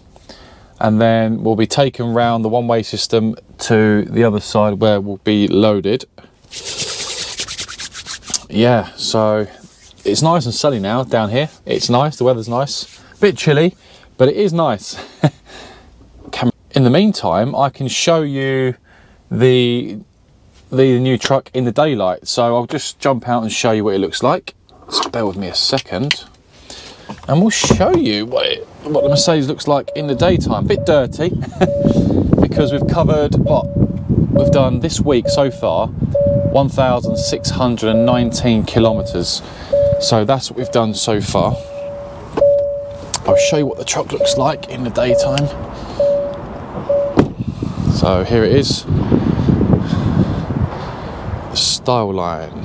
and then we'll be taken round the one-way system to the other side where we'll be loaded. Yeah, so it's nice and sunny now down here. It's nice, the weather's nice, a bit chilly, but it is nice. In the meantime, I can show you the new truck in the daylight, so I'll just jump out and show you what it looks like. Just bear with me a second. And we'll show you what the Mercedes looks like in the daytime. Bit dirty because we've covered what we've done this week so far, 1,619 kilometres. So that's what we've done so far. I'll show you what the truck looks like in the daytime. So here it is, the style line.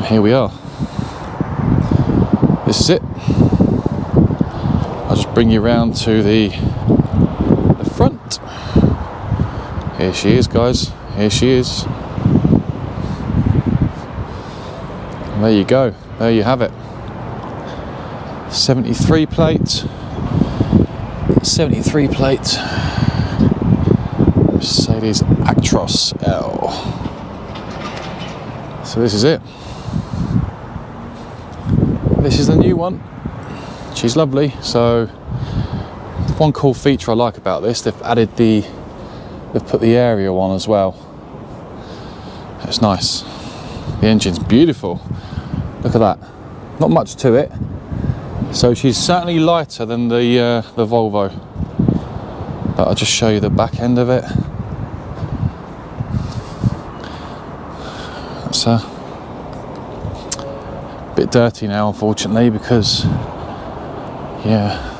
Here we are. This is it. I'll just bring you around to the front. Here she is, guys. Here she is. And there you go. There you have it. 73 plate. 73 plate. Mercedes Actros L. So this is it. This is the new one. She's lovely. So one cool feature I like about this, they've put the aerial on as well. It's nice. The engine's beautiful. Look at that. Not much to it. So she's certainly lighter than the Volvo. But I'll just show you the back end of it. That's a bit dirty now, unfortunately, because yeah.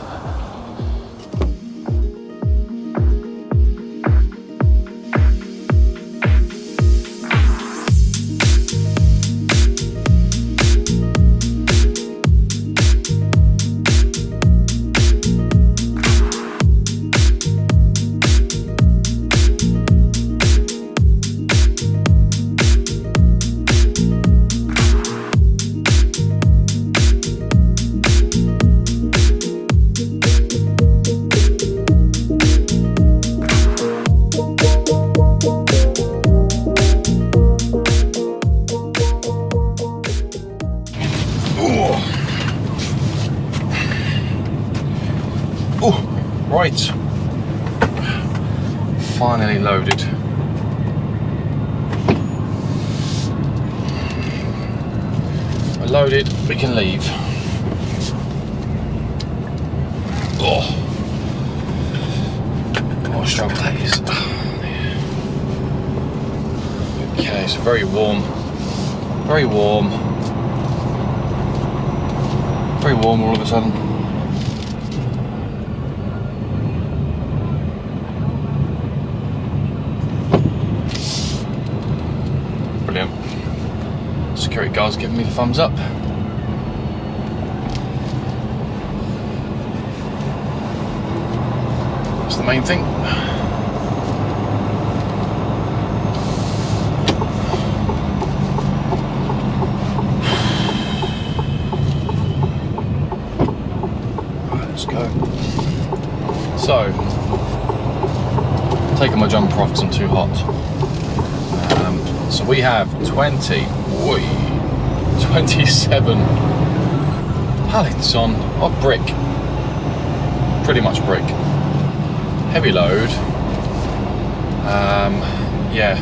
finally loaded. We're loaded, we can leave. Oh, what a struggle that is. Okay, so very warm. Very warm. Very warm all of a sudden. Brilliant. Security guard's giving me the thumbs up. That's the main thing. So, taking my jumper off because I'm too hot. So we have 27 pallets on of brick. Pretty much brick. Heavy load. Yeah,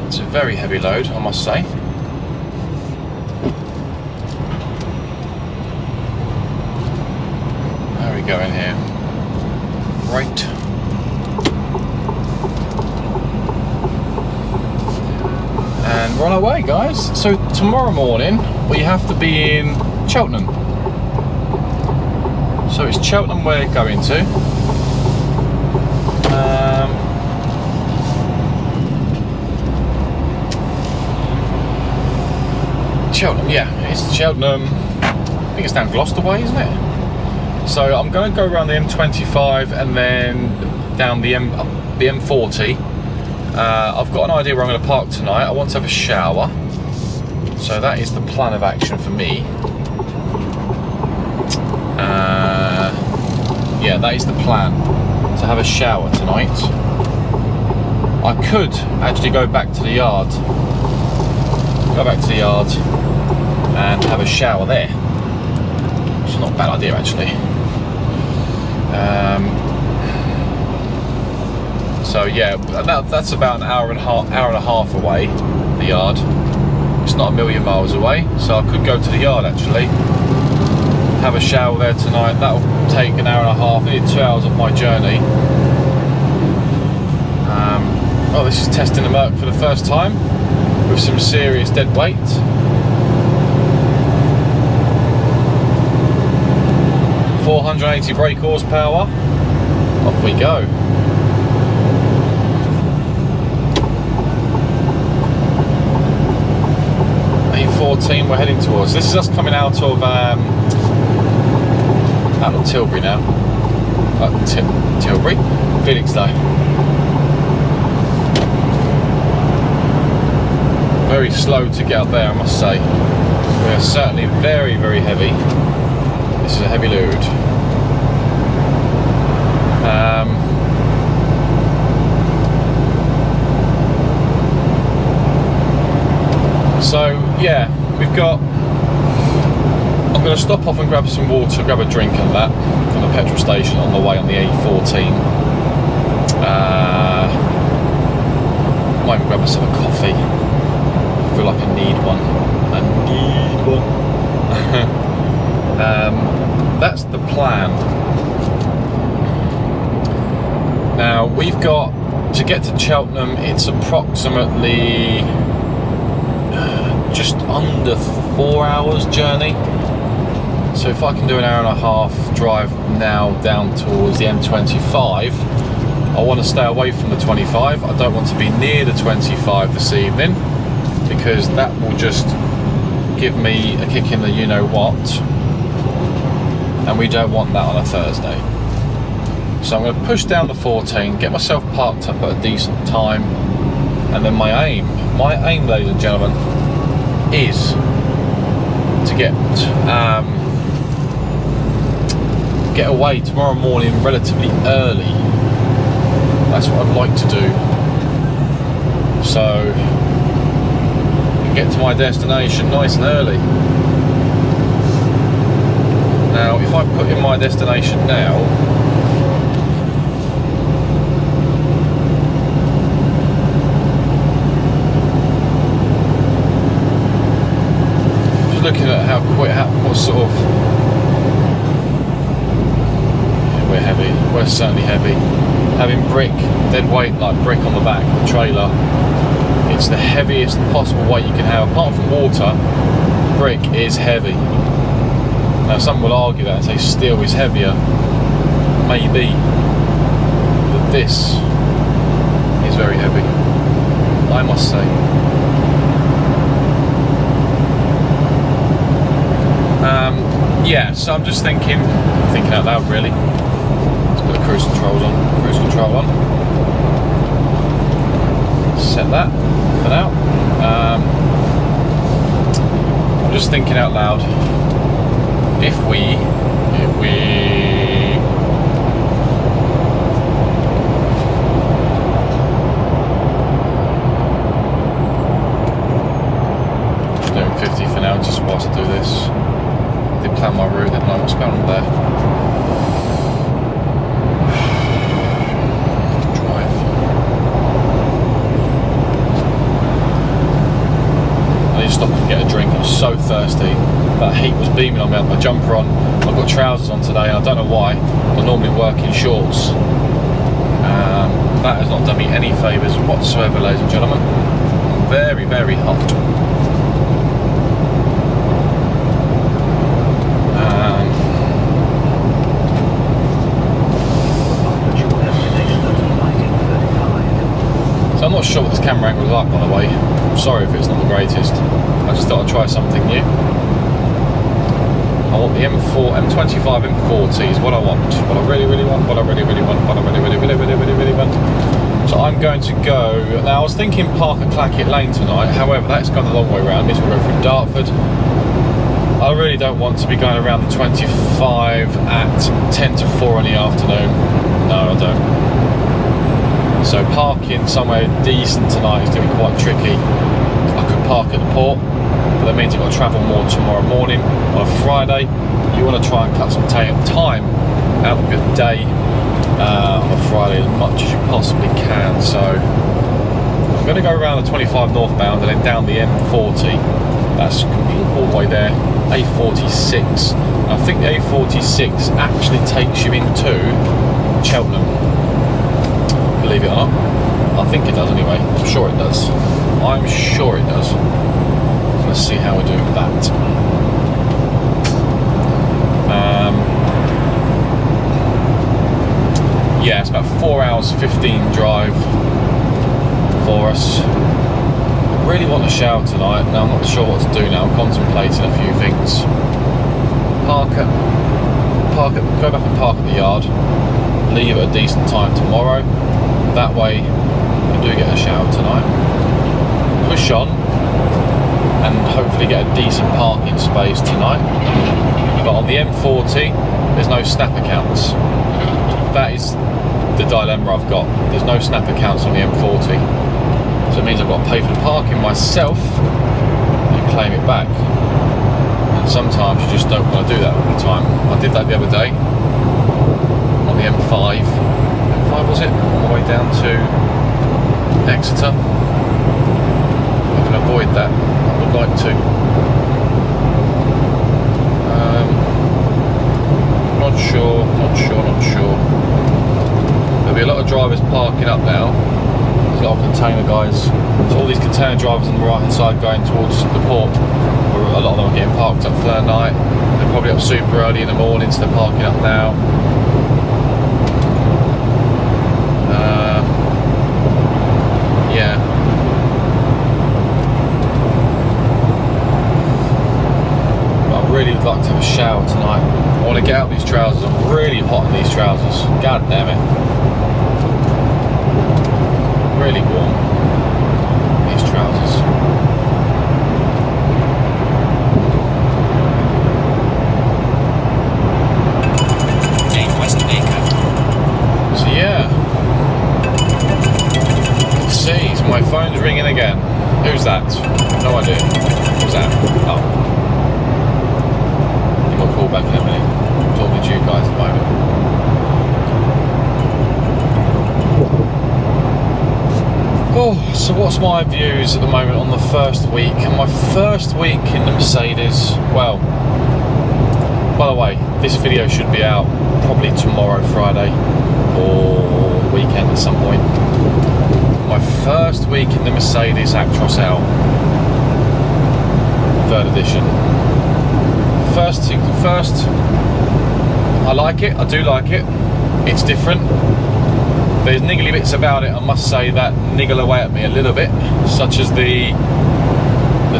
it's a very heavy load, I must say. How are we going here? Right. And we're on our way, guys. So tomorrow morning we have to be in Cheltenham. So it's Cheltenham we're going to. Cheltenham, yeah, it's Cheltenham. I think it's down Gloucester way, isn't it? So I'm going to go around the M25 and then down the M40. I've got an idea where I'm going to park tonight. I want to have a shower. So that is the plan of action for me. Yeah, that is the plan, to have a shower tonight. I could actually go back to the yard. Go back to the yard and have a shower there. It's not a bad idea actually. So yeah, that's about an hour and a half away, the yard. It's not a million miles away, so I could go to the yard actually, have a shower there tonight. That'll take an hour and a half, nearly 2 hours of my journey. Oh, this is testing the Merc for the first time with some serious dead weight. .480 brake horsepower. Off we go. A14 we're heading towards. This is us coming out of Tilbury now. Tilbury? Felixstowe. Very slow to get up there, I must say. We are certainly very, very heavy. This is a heavy load. So yeah, we've got. I'm going to stop off and grab some water, grab a drink and that from the petrol station on the way on the A14. Might even grab myself a coffee. I feel like I need one. That's the plan. Now we've got to get to Cheltenham. It's approximately just under 4 hours journey. So if I can do an hour and a half drive now down towards the M25, I want to stay away from the 25. I don't want to be near the 25 this evening, because that will just give me a kick in the you know what, and we don't want that on a Thursday. So I'm going to push down the 14, get myself parked up at a decent time, and then my aim, ladies and gentlemen, is to get away tomorrow morning relatively early. That's what I'd like to do, so get to my destination nice and early. Now if I put in my destination now, what sort of... Yeah, we're heavy. We're certainly heavy. Having brick, dead weight like brick on the back of the trailer, it's the heaviest possible weight you can have. Apart from water, brick is heavy. Now some will argue that and say steel is heavier. Maybe. But this is very heavy, I must say. Yeah, so I'm just thinking out loud really. Let's put the cruise control on. Set that for now. I'm just thinking out loud. If we doing 50 for now, just whilst I do this. I did plan my route, didn't know what's going on there. Drive. I need to stop and get a drink. I'm so thirsty. That heat was beaming on me. I had my jumper on. I've got trousers on today, and I don't know why. I normally work in shorts. That has not done me any favours whatsoever, ladies and gentlemen. Very, very hot. So I'm not sure what this camera angle is like, by the way. I'm sorry if it's not the greatest. I just thought I'd try something new. I want the M25 M40 is what I want. What I really, really want. What I really, really want. What I really, really, really, really, really, really want. So I'm going to go. Now I was thinking park at Clackett Lane tonight. However, that's gone the long way around. This will go through Dartford. I really don't want to be going around the 25 at 10 to 4 in the afternoon. No, I don't. So parking somewhere decent tonight is going to be quite tricky. I could park at the port, but that means I've got to travel more tomorrow morning. On a Friday, you want to try and cut some time out of your day on a Friday as much as you possibly can. So I'm going to go around the 25 northbound and then down the M40. That's all the way there. A46. I think the A46 actually takes you into Cheltenham. Believe it or not. I think it does anyway. I'm sure it does. I'm sure it does. So let's see how we're doing with that. Yeah, it's about 4 hours 15 drive for us. I really want a shower tonight. Now I'm not sure what to do now. I'm contemplating a few things. Go back and park at the yard. Leave at a decent time tomorrow. That way I do get a shower tonight. Push on and hopefully get a decent parking space tonight. But on the M40 there's no snap accounts. That is the dilemma I've got. There's no snap accounts on the M40. So it means I've got to pay for the parking myself and claim it back. And sometimes you just don't want to do that all the time. I did that the other day on the M5. M5 was it? On the way down to Exeter. I can avoid that. I would like to. Not sure. There'll be a lot of drivers parking up now. There's a lot of container guys. So all these container drivers on the right hand side going towards the port, where a lot of them are getting parked up for the night. They're probably up super early in the morning, so they're parking up now. Yeah. I'd really like to have a shower tonight. I want to get out of these trousers. I'm really hot in these trousers. God damn it. Really warm. These trousers. So yeah. Let's see. So my phone's ringing again. Who's that? No idea. Who's that? Oh. I'll call back in a minute. I'm talking to you guys at the moment. Oh, So what's my views at the moment on the first week? And my first week in the Mercedes, well, by the way, this video should be out probably tomorrow, Friday, or weekend at some point. My first week in the Mercedes Actros L, 3rd edition. First, I like it, I do like it. It's different. There's niggly bits about it, I must say, that niggle away at me a little bit, such as the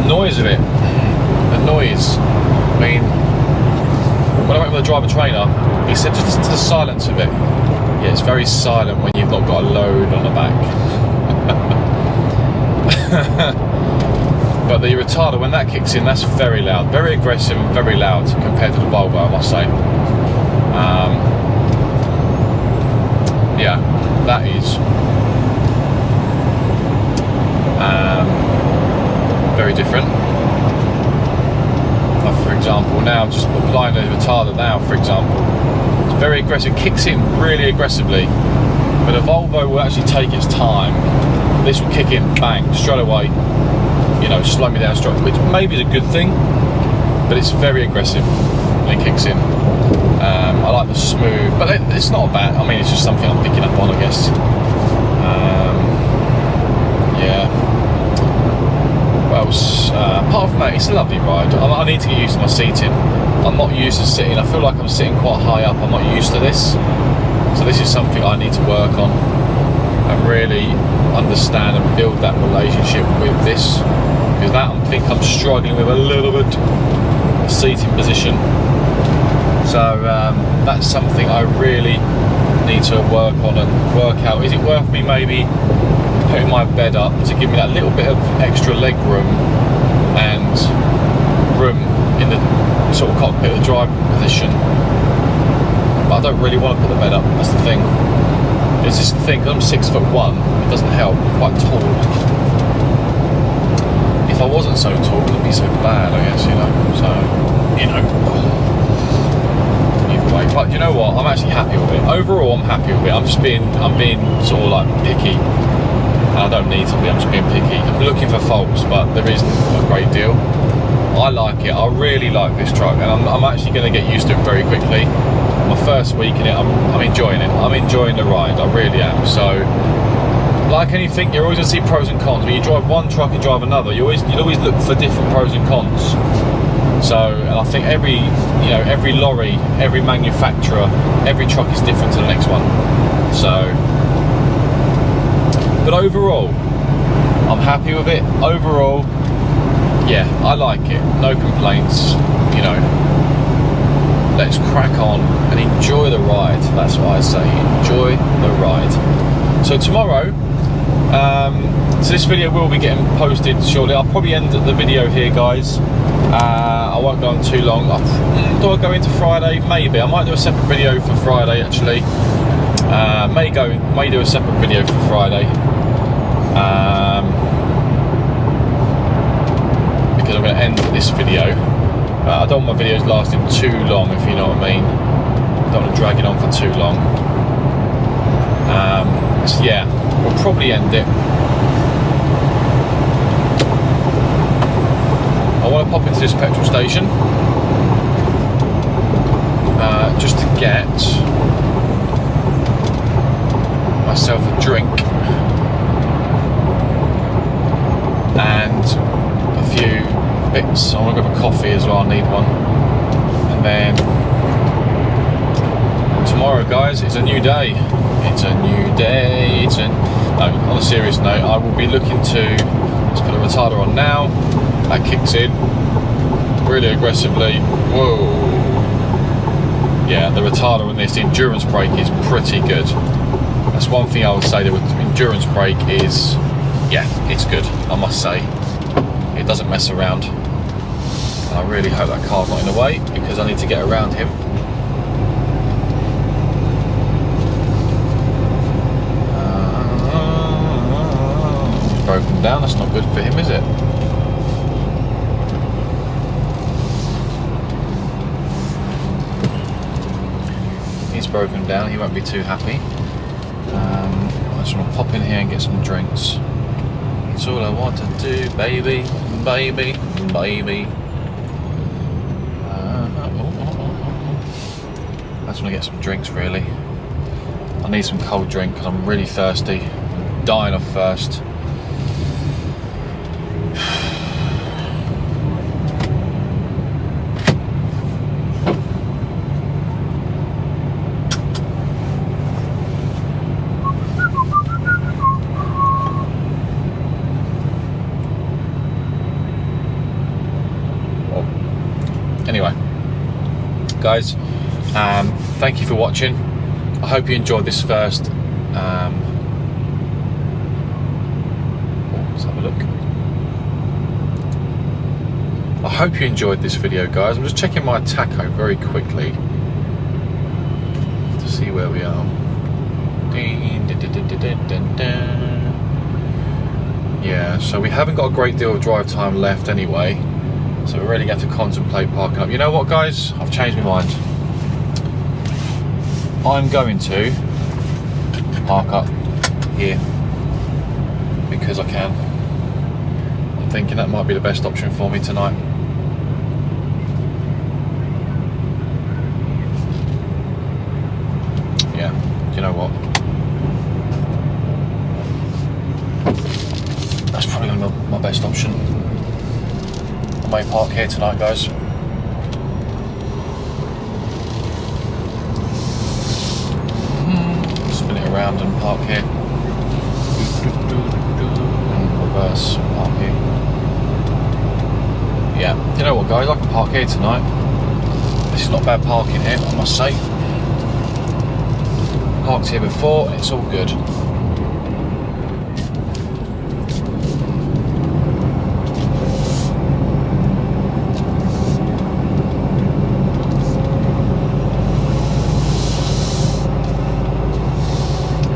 noise of it. The noise. I mean, when I went with the driver trainer, he said just listen to the silence of it. Yeah, it's very silent when you've not got a load on the back. But the retarder, when that kicks in, that's very loud, very aggressive and very loud compared to the Volvo, I must say. Yeah, that is very different. Like for example, now just applying the retarder now, for example, it's very aggressive, kicks in really aggressively, but a Volvo will actually take its time. This will kick in, bang, straight away, you know, slow me down straight, which maybe is a good thing, but it's very aggressive when it kicks in. I like the smooth, but it's not bad. I mean, it's just something I'm picking up on, I guess. Yeah. Well, apart from that, it's a lovely ride. I need to get used to my seating. I'm not used to sitting. I feel like I'm sitting quite high up. I'm not used to this. So this is something I need to work on and really understand and build that relationship with this. Because that I think I'm struggling with a little bit, the seating position. So that's something I really need to work on and work out. Is it worth me maybe putting my bed up to give me that little bit of extra leg room and room in the sort of cockpit, the drive position? But I don't really want to put the bed up, that's the thing. It's just the thing, because I'm 6'1", it doesn't help, I'm quite tall. If I wasn't so tall, it wouldn't be so bad, I guess, you know. So, you know. But you know what? I'm actually happy with it. Overall, I'm happy with it. I'm being sort of like picky. And I don't need to be. I'm just being picky. I'm looking for faults, but there isn't a great deal. I like it. I really like this truck, and I'm actually going to get used to it very quickly. My first week in it, I'm enjoying it. I'm enjoying the ride. I really am. So, like anything, you're always going to see pros and cons. When you drive one truck and drive another, you always look for different pros and cons. So, and I think every lorry, every manufacturer, every truck is different to the next one. So, but overall, I'm happy with it. Overall, yeah, I like it. No complaints, you know. Let's crack on and enjoy the ride. That's what I say, enjoy the ride. So tomorrow, so this video will be getting posted shortly. I'll probably end the video here, guys. I won't go on too long. Do I go into Friday? Maybe. I might do a separate video for Friday, actually. May do a separate video for Friday. Because I'm going to end this video. I don't want my videos lasting too long, if you know what I mean. I don't want to drag it on for too long. So yeah, we'll probably end it. I want to pop into this petrol station just to get myself a drink and a few bits. I want to grab a coffee as well, I need one. And then tomorrow, guys, it's a new day. It's a new day. No, on a serious note, I will be looking to, let's put the retarder on now. That kicks in really aggressively. Whoa. Yeah, the retarder on this, the endurance brake is pretty good. That's one thing I would say, the endurance brake is, yeah, it's good, I must say. It doesn't mess around. And I really hope that car's not in the way, because I need to get around him. He's broken down, that's not good for him, is it? Broken down, he won't be too happy. I just want to pop in here and get some drinks. It's all I want to do, baby, baby, baby. I just want to get some drinks, really. I need some cold drink because I'm really thirsty. I'm dying of thirst. Anyway, guys, thank you for watching. I hope you enjoyed this first. Let's have a look. I hope you enjoyed this video, guys. I'm just checking my tacho very quickly to see where we are. Yeah, so we haven't got a great deal of drive time left anyway. So we're really going to have to contemplate parking up. You know what, guys? I've changed my mind. I'm going to park up here because I can. I'm thinking that might be the best option for me tonight. Yeah, do you know what? That's probably going to be my best option. I may park here tonight, guys. Spin it around and park here. And reverse, park here. Yeah, you know what, guys? I can park here tonight. This is not bad parking here, I must say. Parked here before, and it's all good.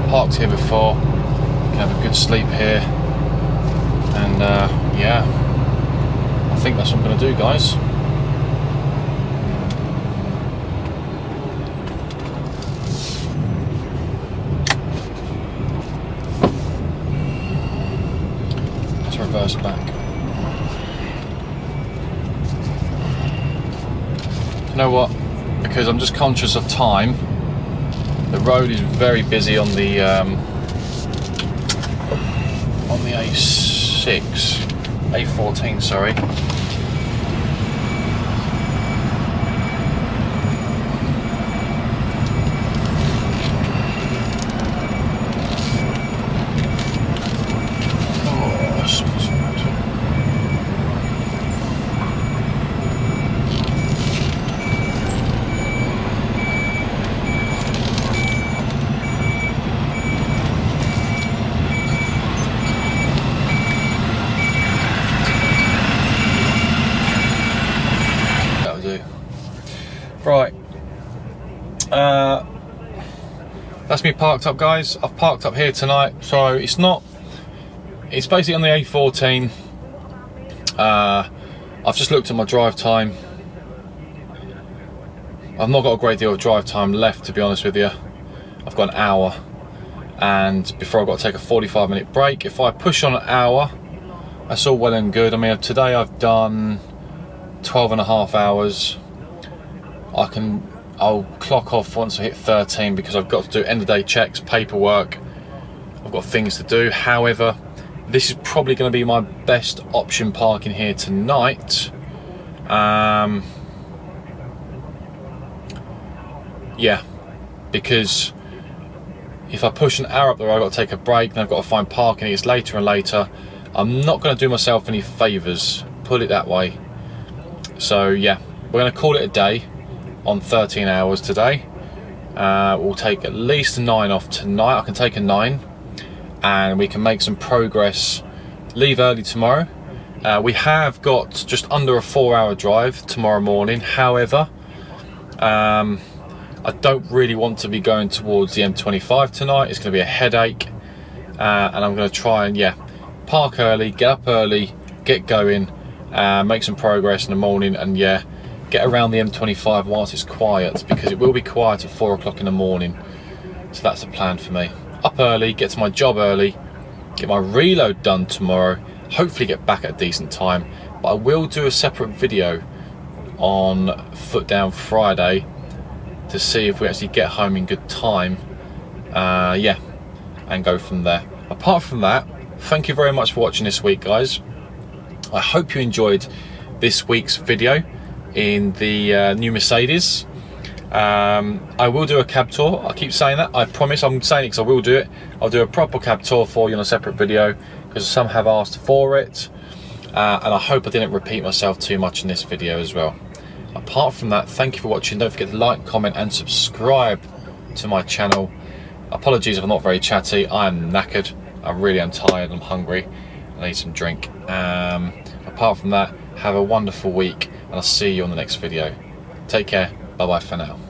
Parked here before, can have a good sleep here, and yeah, I think that's what I'm going to do, guys. Let's reverse back. You know what? Because I'm just conscious of time. The road is very busy on the A14, sorry. Right, that's me parked up, guys. I've parked up here tonight, so it's basically on the A14. I've just looked at my drive time. I've not got a great deal of drive time left, to be honest with you. I've got an hour, and before I've got to take a 45-minute break. If I push on an hour, that's all well and good. I mean, today I've done 12.5 hours. I'll clock off once I hit 13 because I've got to do end of day checks, paperwork. I've got things to do. However, this is probably going to be my best option parking here tonight. Yeah, because if I push an hour up the road, I've got to take a break, then I've got to find parking. It's later and later. I'm not going to do myself any favours, put it that way. So yeah, we're going to call it a day on 13 hours today. We'll take at least a 9 off tonight. I can take a 9 and we can make some progress, leave early tomorrow. We have got just under a 4-hour drive tomorrow morning. However, I don't really want to be going towards the M25 tonight. It's going to be a headache, and I'm going to try and park early, get up early, get going, make some progress in the morning, and get around the M25 whilst it's quiet, because it will be quiet at 4 o'clock in the morning. So that's the plan for me. Up early, get to my job early, get my reload done tomorrow, hopefully get back at a decent time. But I will do a separate video on foot down Friday to see if we actually get home in good time, yeah, and go from there. Apart from that, thank you very much for watching this week, guys. I hope you enjoyed this week's video in the new Mercedes. I will do a cab tour. I keep saying that, I promise. I'm saying it because I will do it. I'll do a proper cab tour for you on a separate video because some have asked for it, and I hope I didn't repeat myself too much in this video as well. Apart from that, thank you for watching. Don't forget to like, comment and subscribe to my channel. Apologies if I'm not very chatty. I am knackered. I really am tired. I'm hungry. I need some drink. Apart from that, have a wonderful week and I'll see you on the next video. Take care. Bye bye for now.